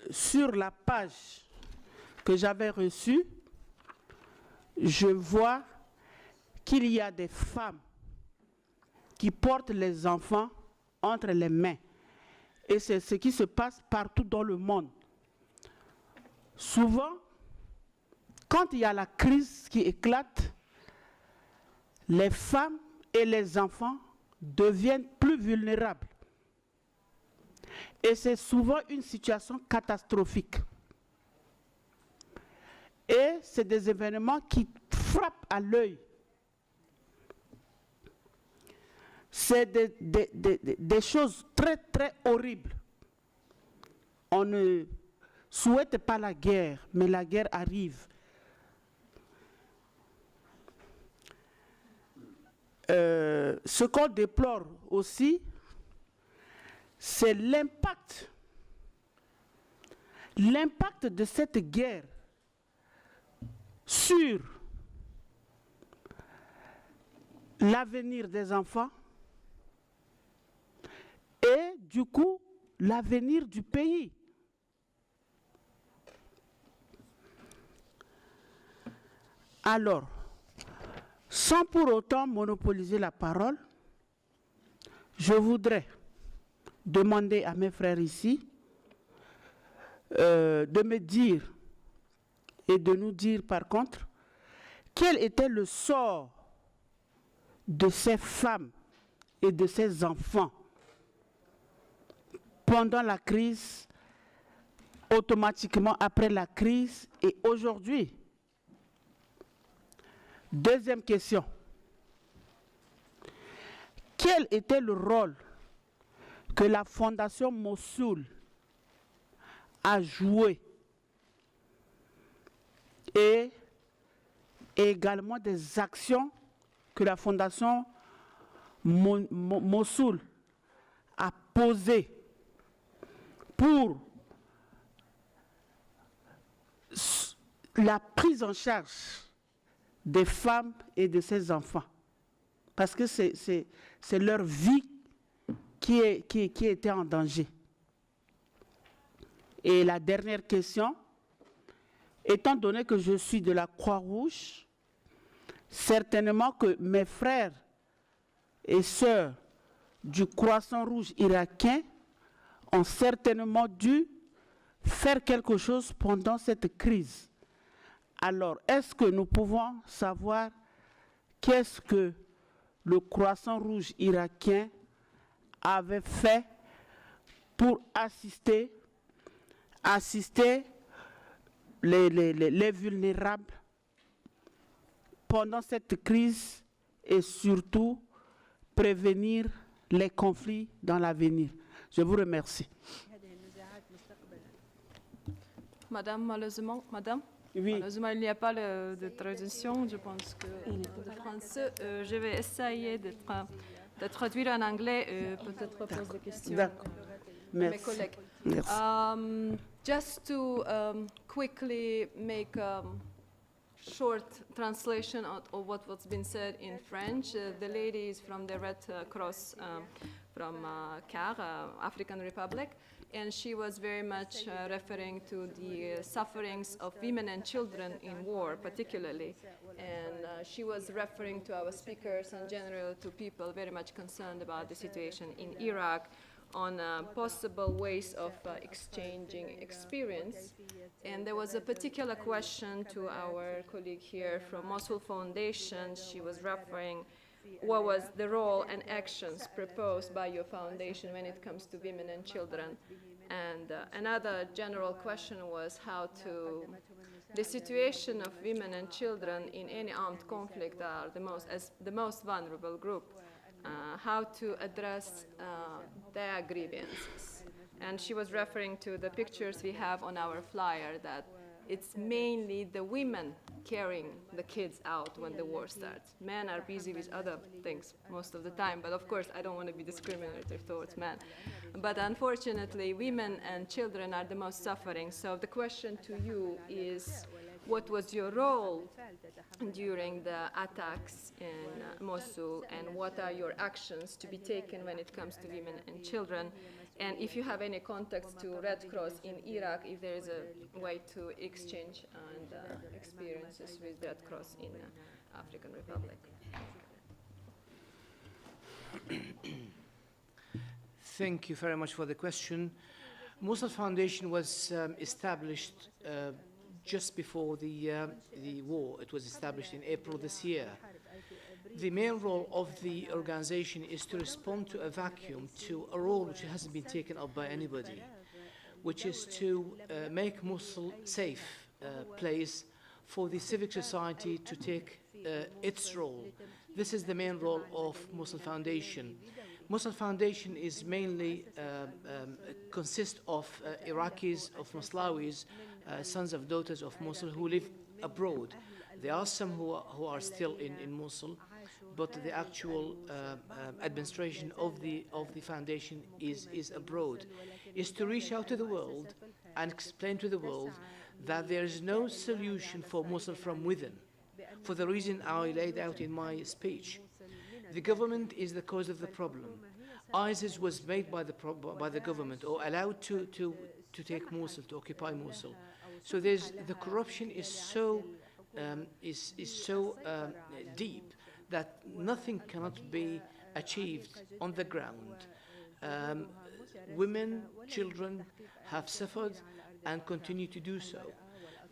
Sur la page que j'avais reçue, je vois qu'il y a des femmes qui portent les enfants entre les mains. Et c'est ce qui se passe partout dans le monde. Souvent, quand il y a la crise qui éclate, les femmes et les enfants deviennent plus vulnérables. Et c'est souvent une situation catastrophique. Et c'est des événements qui frappent à l'œil. C'est des choses très, très horribles. On ne souhaite pas la guerre, mais la guerre arrive. Ce qu'on déplore aussi, c'est l'impact de cette guerre sur l'avenir des enfants et du coup l'avenir du pays. Alors, sans pour autant monopoliser la parole, je voudrais demander à mes frères ici de me dire et de nous dire par contre quel était le sort de ces femmes et de ces enfants pendant la crise, automatiquement après la crise et aujourd'hui. Deuxième question. Quel était le rôle que la Fondation Mosul a joué et également des actions que la Fondation Mosul a posées pour la prise en charge des femmes et de ces enfants. Parce que c'est leur vie qui était en danger. Et la dernière question, étant donné que je suis de la Croix-Rouge, certainement que mes frères et sœurs du Croissant Rouge irakien ont certainement dû faire quelque chose pendant cette crise. Alors, est-ce que nous pouvons savoir qu'est-ce que le Croissant Rouge irakien avait fait pour assister les vulnérables pendant cette crise et surtout prévenir les conflits dans l'avenir? Je vous remercie. Madame, malheureusement, Madame, Oui. malheureusement, il n'y a pas de traduction, je pense que de français. Je vais essayer de traduire en anglais, peut-être poser des questions D'accord. à mes Merci. collègues. Merci. Just to quickly make a short translation of what's been said in French, the lady is from the Red Cross from CAR, African Republic, and she was very much referring to the sufferings of women and children in war, particularly. And she was referring to our speakers in general, to people very much concerned about the situation in Iraq, on possible ways of exchanging experience. And there was a particular question to our colleague here from Mosul Foundation. She was referring what was the role and actions proposed by your foundation when it comes to women and children. And another general question was how to, the situation of women and children in any armed conflict are the most vulnerable group. How to address their grievances. And she was referring to the pictures we have on our flyer, that it's mainly the women carrying the kids out when the war starts. Men are busy with other things most of the time, but of course I don't want to be discriminative towards men. But unfortunately, women and children are the most suffering. So the question to you is, what was your role during the attacks in Mosul, and what are your actions to be taken when it comes to women and children? And if you have any contacts to Red Cross in Iraq, if there is a way to exchange and experiences with Red Cross in African Republic. Thank you very much for the question. Mosul Foundation was established just before the war. It was established in April this year. The main role of the organization is to respond to a vacuum, to a role which hasn't been taken up by anybody, which is to make Mosul a safe place for the civic society to take its role. This is the main role of Mosul Foundation. Mosul Foundation is mainly consists of Iraqis, of Moslawis, sons of daughters of Mosul who live abroad. There are some who are still in Mosul, but the actual administration of the foundation is abroad. Is to reach out to the world and explain to the world that there is no solution for Mosul from within, for the reason I laid out in my speech. The government is the cause of the problem. ISIS was made by the government, or allowed to take Mosul, to occupy Mosul. So the corruption is so deep that nothing cannot be achieved on the ground. Women, children have suffered and continue to do so.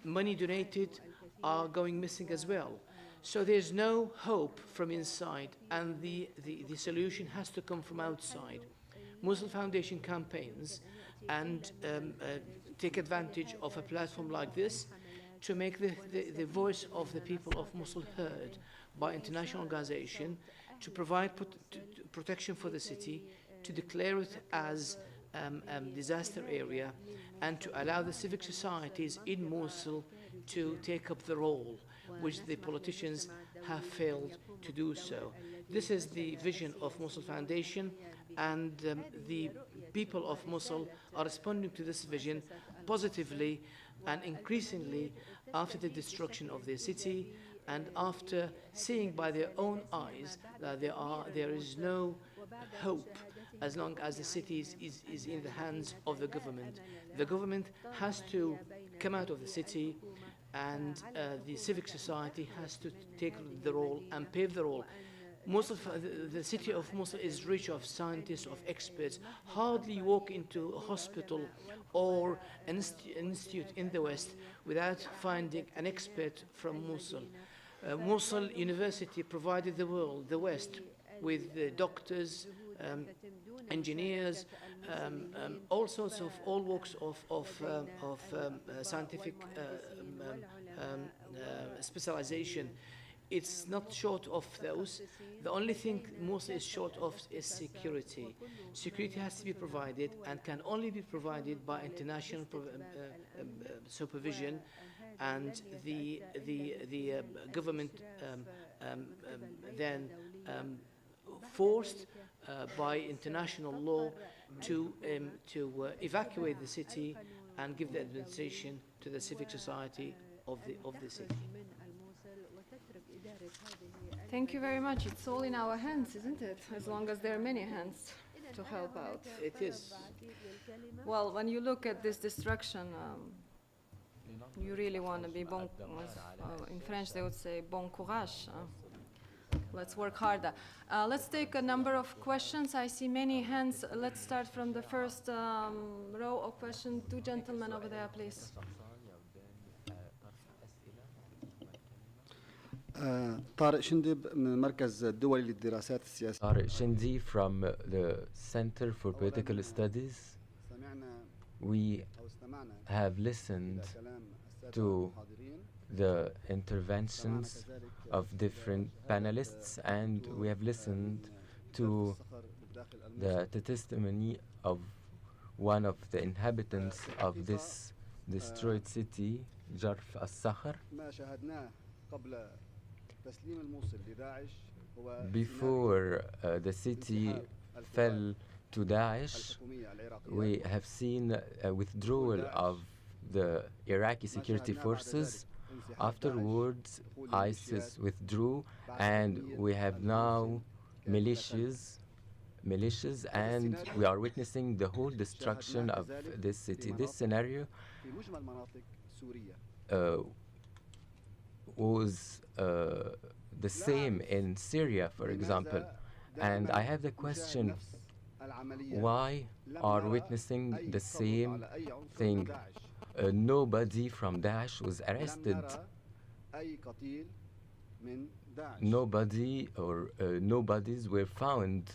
Money donated are going missing as well. So there's no hope from inside, and the solution has to come from outside. Mosul Foundation campaigns and take advantage of a platform like this to make the voice of the people of Mosul heard by international organization, to provide protection for the city, to declare it as disaster area, and to allow the civic societies in Mosul to take up the role which the politicians have failed to do so. This is the vision of Mosul Foundation, and the people of Mosul are responding to this vision positively and increasingly after the destruction of their city, and after seeing by their own eyes that there is no hope as long as the city is in the hands of the government. The government has to come out of the city, and the civic society has to take the role and pave the role. The city of Mosul is rich of scientists, of experts. Hardly walk into a hospital or an institute in the West without finding an expert from Mosul. Mosul University provided the West with doctors, engineers, all sorts of all walks of scientific specialization. It's not short of those. The only thing Mosul is short of is security. Security has to be provided and can only be provided by international supervision, and the government then forced by international law to evacuate the city and give the administration to the civic society of the city. Thank you very much. It's all in our hands, isn't it? As long as there are many hands to help out. It is. Well, when you look at this destruction, you really want to be in French they would say bon courage. Let's work harder. Let's take a number of questions. I see many hands. Let's start from the first row of questions. Two gentlemen over there, please. طارق شندب من المركز الدولي للدراسات السياسية. Tariq Shindi from the Center for Political Studies. We have listened to the interventions of different panelists, and we have listened to the testimony of one of the inhabitants of this destroyed city, Jarf al-Sakhar. Before the city fell to Daesh, we have seen a withdrawal of the Iraqi security forces. Afterwards, ISIS withdrew, and we have now militias, and we are witnessing the whole destruction of this city. This scenario was the same in Syria, for example. And I have the question, why are we witnessing the same thing? Nobody from Daesh was arrested. Nobody or nobodies were found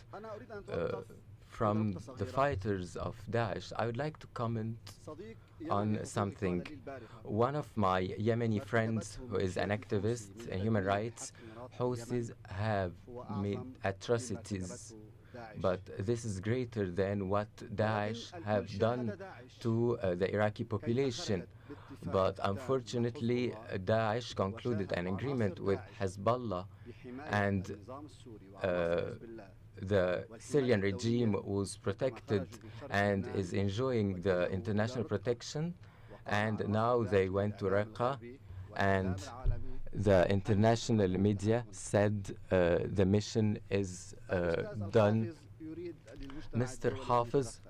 from the fighters of Daesh. I would like to comment on something. One of my Yemeni friends, who is an activist in human rights, Houthis have made atrocities, but this is greater than what Daesh have done to the Iraqi population. But unfortunately, Daesh concluded an agreement with Hezbollah, and the Syrian regime was protected and is enjoying the international protection, and now they went to Raqqa, and the international media said the mission is done. Mr. Hafiz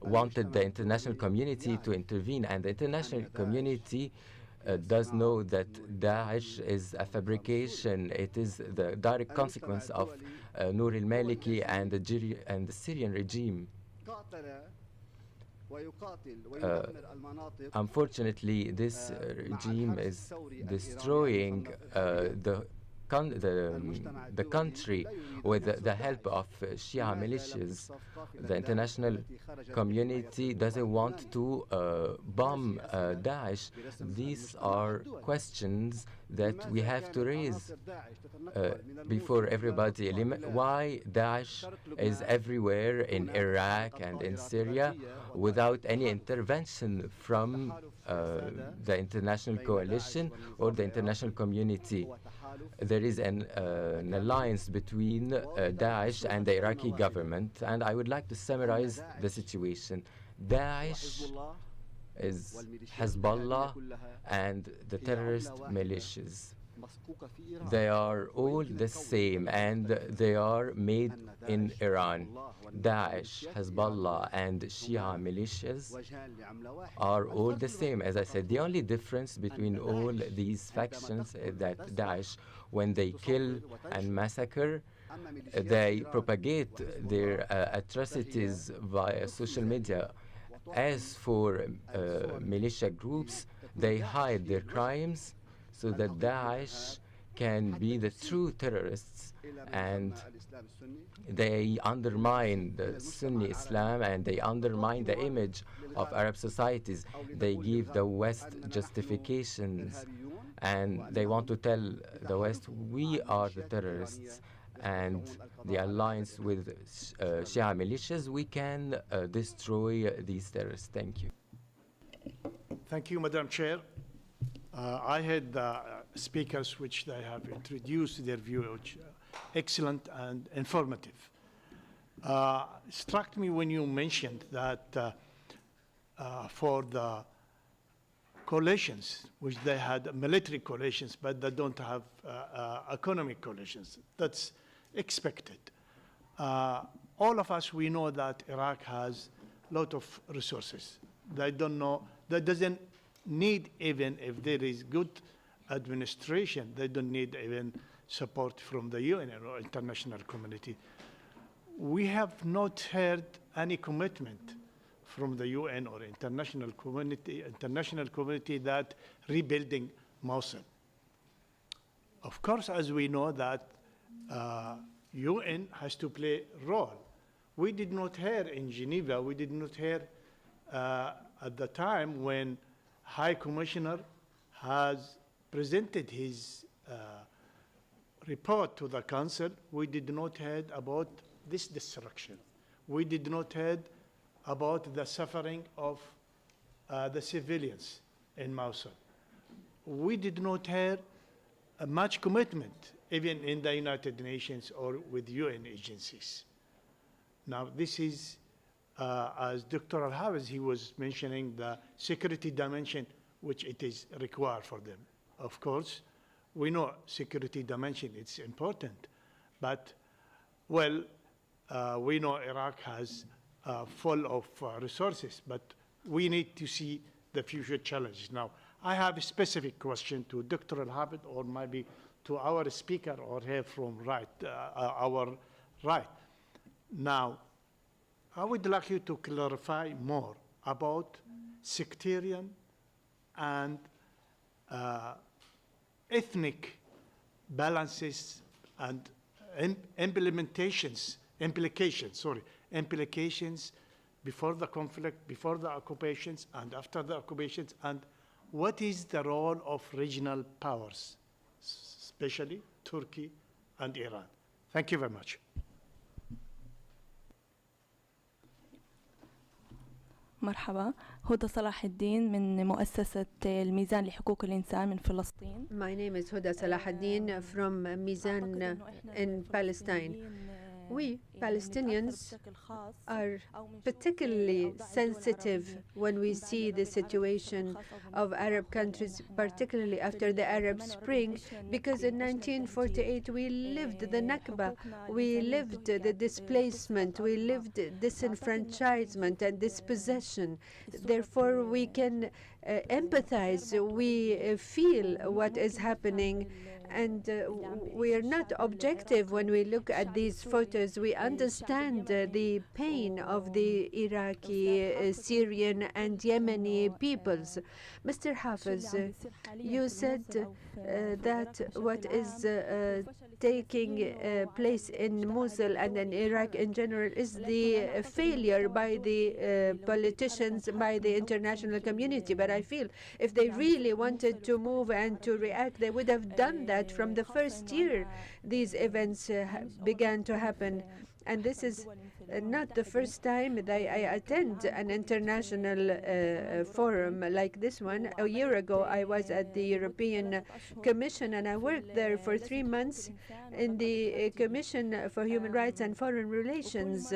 wanted the international community to intervene, and the international community does know that Daesh is a fabrication. It is the direct consequence of Nour al-Maliki and the Syrian regime. Unfortunately, this regime is destroying the country with the help of Shia militias. The international community doesn't want to bomb Daesh. These are questions that we have to raise before everybody. Why Daesh is everywhere in Iraq and in Syria without any intervention from the international coalition or the international community? There is an alliance between Daesh and the Iraqi government, and I would like to summarize the situation. Daesh is Hezbollah and the terrorist militias. They are all the same, and they are made in Iran. Daesh, Hezbollah, and Shia militias are all the same. As I said, the only difference between all these factions is that Daesh, when they kill and massacre, they propagate their atrocities via social media. As for militia groups, they hide their crimes so that Daesh can be the true terrorists, and they undermine the Sunni Islam, and they undermine the image of Arab societies. They give the West justifications, and they want to tell the West, we are the terrorists, and the alliance with Shia militias, we can destroy these terrorists. Thank you. Thank you, Madam Chair. I heard the speakers which they have introduced their view, which excellent and informative. Struck me when you mentioned that for the coalitions, which they had military coalitions, but they don't have economic coalitions. That's expected. All of us, we know that Iraq has a lot of resources. They don't know, that doesn't need, even if there is good administration, they don't need even support from the UN or international community. We have not heard any commitment from the UN or international community that rebuilding Mosul. Of course, as we know that UN has to play a role. We did not hear in Geneva, we did not hear at the time when High Commissioner has presented his report to the Council, we did not hear about this destruction. We did not hear about the suffering of the civilians in Mosul. We did not hear much commitment, even in the United Nations or with UN agencies. Now, this is, as Dr. Al-Hafiz, he was mentioning the security dimension, which it is required for them. Of course, we know security dimension, it's important, but, well, we know Iraq has full of resources, but we need to see the future challenges. Now, I have a specific question to Dr. Al-Hafiz, or maybe to our speaker, or here from our right. Now, I would like you to clarify more about sectarian and ethnic balances and implications before the conflict, before the occupations, and after the occupations, and what is the role of regional powers, especially Turkey and Iran? Thank you very much. مرحبا، هدى صلاح الدين من مؤسسة الميزان لحقوق الإنسان من فلسطين. My name is Huda Salahuddin from Mizan in Palestine. We Palestinians are particularly sensitive when we see the situation of Arab countries, particularly after the Arab Spring, because in 1948 we lived the Nakba, we lived the displacement, we lived disenfranchisement and dispossession. Therefore, we can empathize, we feel what is happening, and we are not objective when we look at these photos. We understand the pain of the Iraqi, Syrian, and Yemeni peoples. Mr. Hafiz, you said that what is taking place in Mosul and in Iraq in general is the failure by the politicians, by the international community. But I feel if they really wanted to move and to react, they would have done that from the first year these events began to happen. And this is not the first time that I attend an international forum like this one. A year ago, I was at the European Commission, and I worked there for 3 months in the Commission for Human Rights and Foreign Relations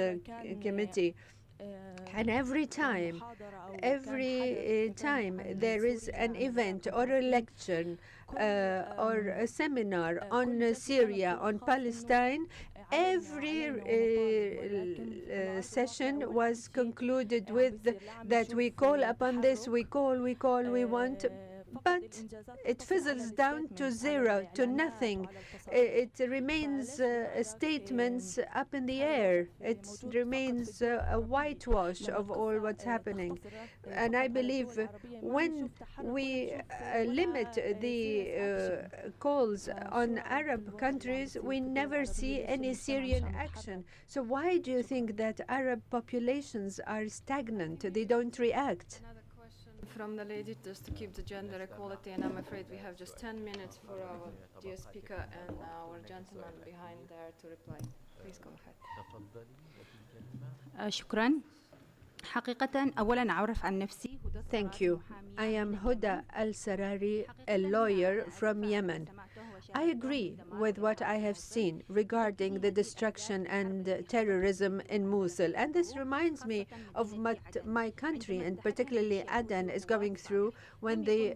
Committee. And every time there is an event or a lecture or a seminar on Syria, on Palestine, every session was concluded with that we call upon this, we want, but it fizzles down to zero, to nothing. It remains statements up in the air. It remains a whitewash of all what's happening. And I believe when we limit the calls on Arab countries, we never see any Syrian action. So why do you think that Arab populations are stagnant? They don't react? From the lady, just to keep the gender equality, and I'm afraid we have just 10 minutes for our dear speaker and our gentleman behind there to reply. Please go ahead. شكرا. حقيقة أولا أعرف عن نفسي. Thank you. I am Huda Al-Sarari, a lawyer from Yemen. I agree with what I have seen regarding the destruction and terrorism in Mosul. And this reminds me of what my country, and particularly Aden, is going through when the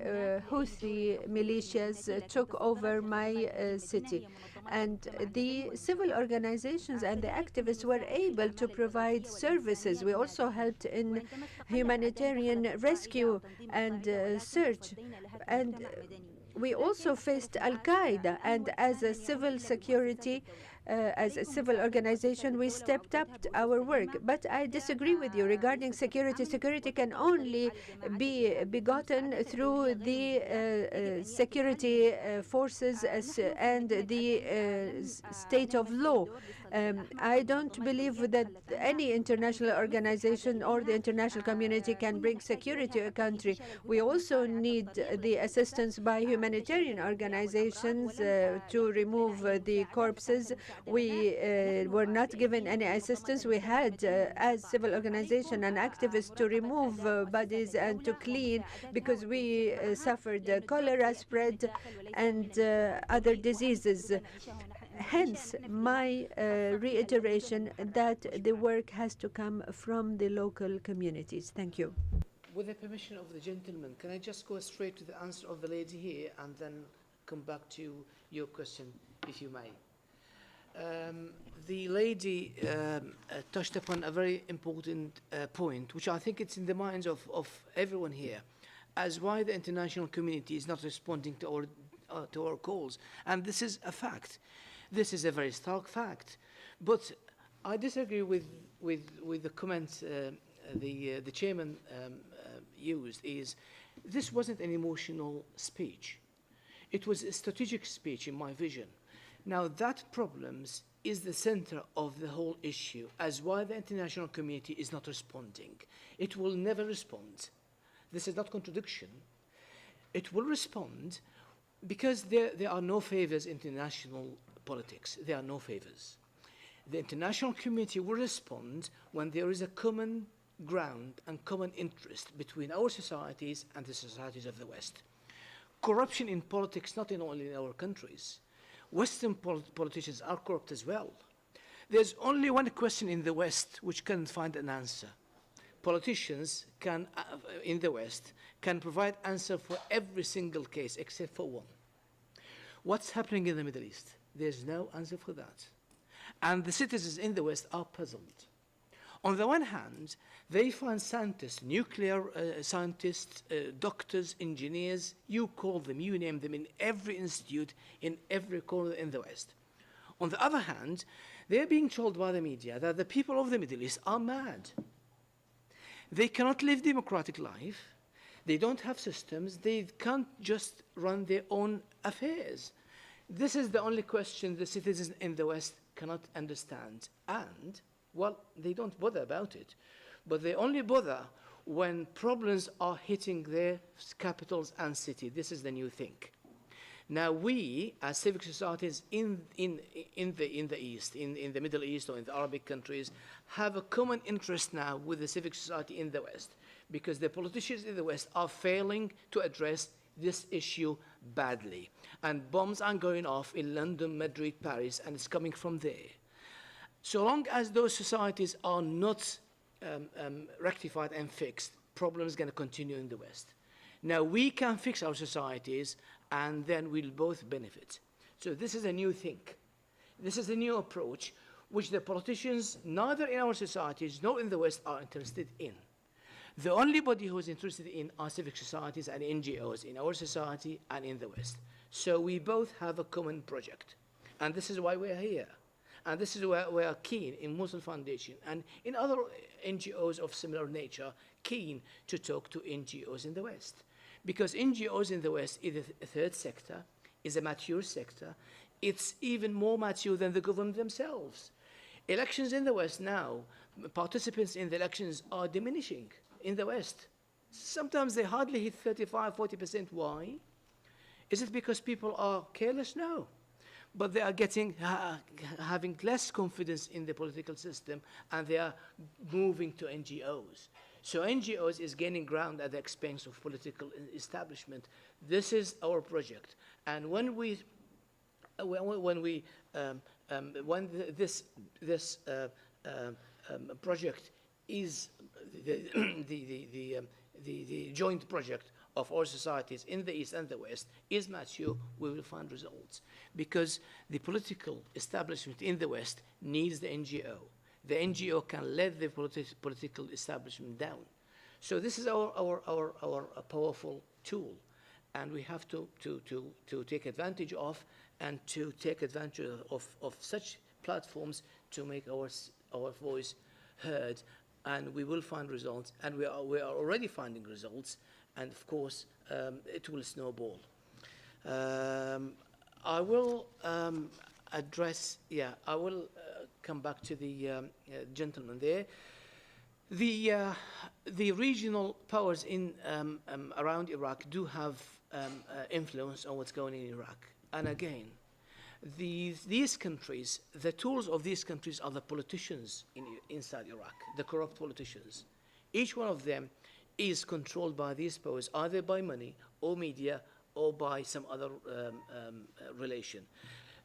Houthi militias took over my city. And the civil organizations and the activists were able to provide services. We also helped in humanitarian rescue and search. And we also faced Al-Qaeda, and as a civil security, as a civil organization, we stepped up our work. But I disagree with you regarding security. Security can only be begotten through the security forces and the state of law. I don't believe that any international organization or the international community can bring security to a country. We also need the assistance by humanitarian organizations to remove the corpses. We were not given any assistance. We had, as civil organization and activists, to remove bodies and to clean because we suffered cholera spread and other diseases. Hence, my reiteration that the work has to come from the local communities. Thank you. With the permission of the gentleman, can I just go straight to the answer of the lady here and then come back to your question, if you may? The lady touched upon a very important point, which I think it's in the minds of everyone here, as why the international community is not responding to our calls. And this is a fact. This is a very stark fact. But I disagree with the comments the chairman used. Is this wasn't an emotional speech. It was a strategic speech in my vision. Now that problems is the center of the whole issue, as why the international community is not responding. It will never respond. This is not contradiction. It will respond because there are no favors in international politics. There are no favors. The international community will respond when there is a common ground and common interest between our societies and the societies of the West. Corruption in politics, not only in our countries. Western politicians are corrupt as well. There's only one question in the West which can find an answer. Politicians can, in the West, can provide answer for every single case except for one. What's happening in the Middle East? There's no answer for that. And the citizens in the West are puzzled. On the one hand, they find scientists, nuclear scientists, doctors, engineers, you call them, you name them, in every institute, in every corner in the West. On the other hand, they're being told by the media that the people of the Middle East are mad. They cannot live democratic life. They don't have systems. They can't just run their own affairs. This is the only question the citizens in the West cannot understand. And well, they don't bother about it, but they only bother when problems are hitting their capitals and city. This is the new thing. Now we, as civic societies in the East, in the Middle East or in the Arabic countries, have a common interest now with the civic society in the West, because the politicians in the West are failing to address this issue badly. And bombs are going off in London, Madrid, Paris, and it's coming from there. So long as those societies are not rectified and fixed, problems going to continue in the West. Now we can fix our societies, and then we'll both benefit. So this is a new thing. This is a new approach, which the politicians, neither in our societies nor in the West, are interested in. The only body who is interested in are civic societies and NGOs in our society and in the West. So we both have a common project. And this is why we're here. And this is why we are keen in Mosul Foundation and in other NGOs of similar nature, keen to talk to NGOs in the West. Because NGOs in the West is a third sector, is a mature sector. It's even more mature than the government themselves. Elections in the West now, participants in the elections are diminishing in the West. Sometimes they hardly hit 35, 40%. Why? Is it because people are careless? No. But they are having less confidence in the political system, and they are moving to NGOs. So NGOs is gaining ground at the expense of political establishment. This is our project. And when this project is the joint project of our societies in the East and the West is mature, we will find results. Because the political establishment in the West needs the NGO. The NGO can let the political establishment down. So this is our powerful tool, and we have to take advantage of, and to take advantage of such platforms to make our voice heard, and we will find results, and we are already finding results, and of course it will snowball. I will address, I will come back to the gentleman there. The regional powers in around Iraq do have influence on what's going on in Iraq. And again, these countries, the tools of these countries are the politicians inside Iraq, the corrupt politicians. Each one of them is controlled by these powers, either by money or media or by some other relation.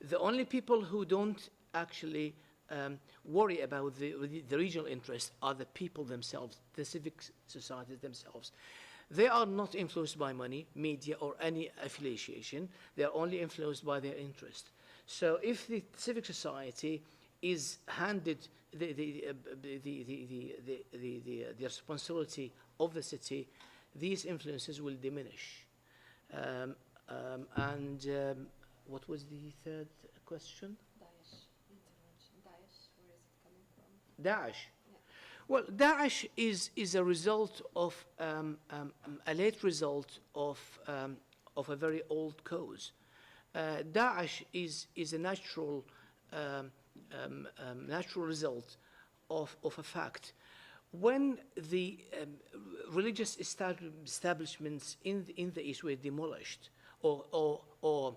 The only people who don't actually worry about the regional interests are the people themselves, the civic societies themselves. They are not influenced by money, media, or any affiliation. They are only influenced by their interest. So if the civic society is handed the responsibility of the city, these influences will diminish. What was the third question? Daesh. Well, Daesh is a result of a late result of a very old cause. Daesh is a natural result of a fact. When the religious establishments in the East were demolished or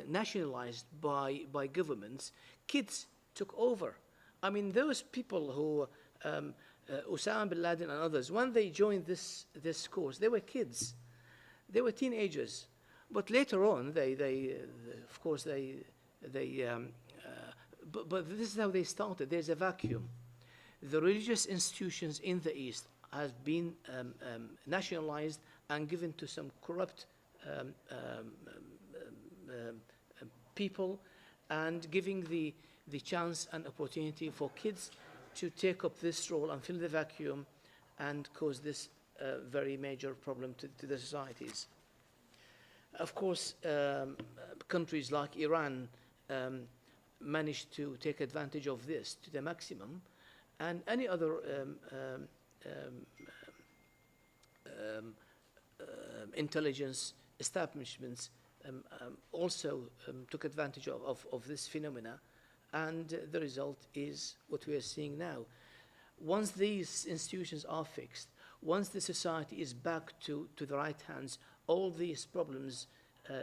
nationalized by governments, kids took over. I mean, those people who, Osama bin Laden and others, when they joined this course, they were kids. They were teenagers. But later on, but this is how they started. There's a vacuum. The religious institutions in the East have been nationalized and given to some corrupt people, and giving the chance and opportunity for kids to take up this role and fill the vacuum and cause this very major problem to the societies. Of course, countries like Iran managed to take advantage of this to the maximum, and any other intelligence establishments also took advantage of this phenomena, and the result is what we are seeing now. Once these institutions are fixed, once the society is back to the right hands, all these problems,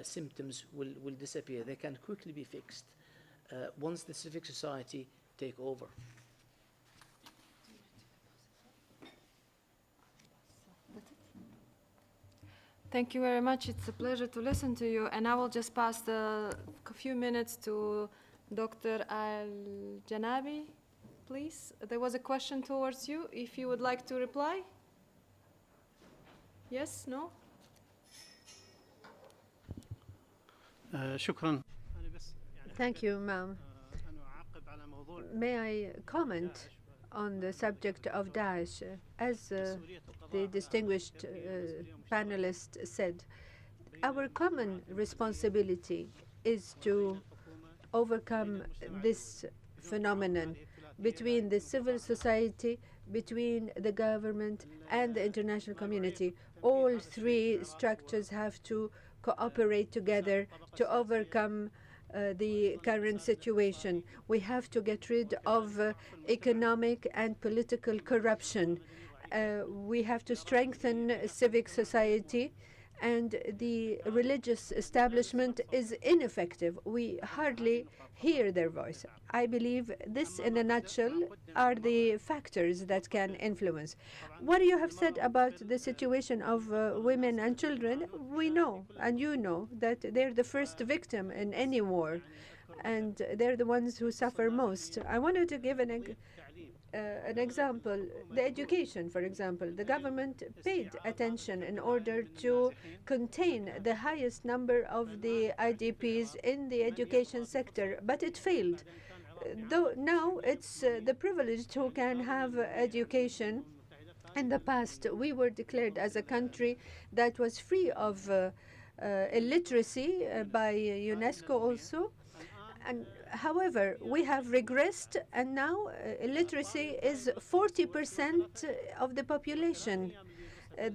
symptoms will disappear. They can quickly be fixed once the civic society take over. Thank you very much. It's a pleasure to listen to you. And I will just pass a few minutes to Dr. Al-Janabi. please. There was a question towards you, if you would like to reply. Yes, no? شكرا. Thank you, ma'am. May I comment on the subject of Daesh? As the distinguished panelist said, our common responsibility is to overcome this phenomenon between the civil society, between the government, and the international community. All three structures have to cooperate together to overcome the current situation. We have to get rid of economic and political corruption. We have to strengthen civic society, and the religious establishment is ineffective. We hardly hear their voice. I believe this, in a nutshell, are the factors that can influence. What you have said about the situation of women and children, we know, and you know, that they're the first victim in any war, and they're the ones who suffer most. I wanted to give an example. The education, for example. The government paid attention in order to contain the highest number of the IDPs in the education sector, but it failed. Though now it's the privileged who can have education. In the past, we were declared as a country that was free of illiteracy by UNESCO also. And however, we have regressed, and now illiteracy is 40% of the population.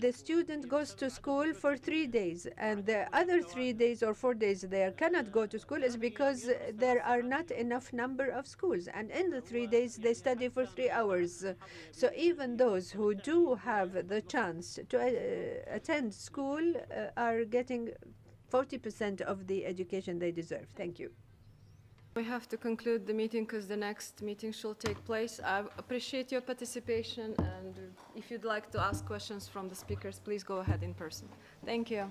The student goes to school for 3 days, and the other 3 days or 4 days they cannot go to school is because there are not enough number of schools. And in the 3 days, they study for 3 hours. So even those who do have the chance to attend school are getting 40% of the education they deserve. Thank you. We have to conclude the meeting because the next meeting shall take place. I appreciate your participation, and if you'd like to ask questions from the speakers, please go ahead in person. Thank you.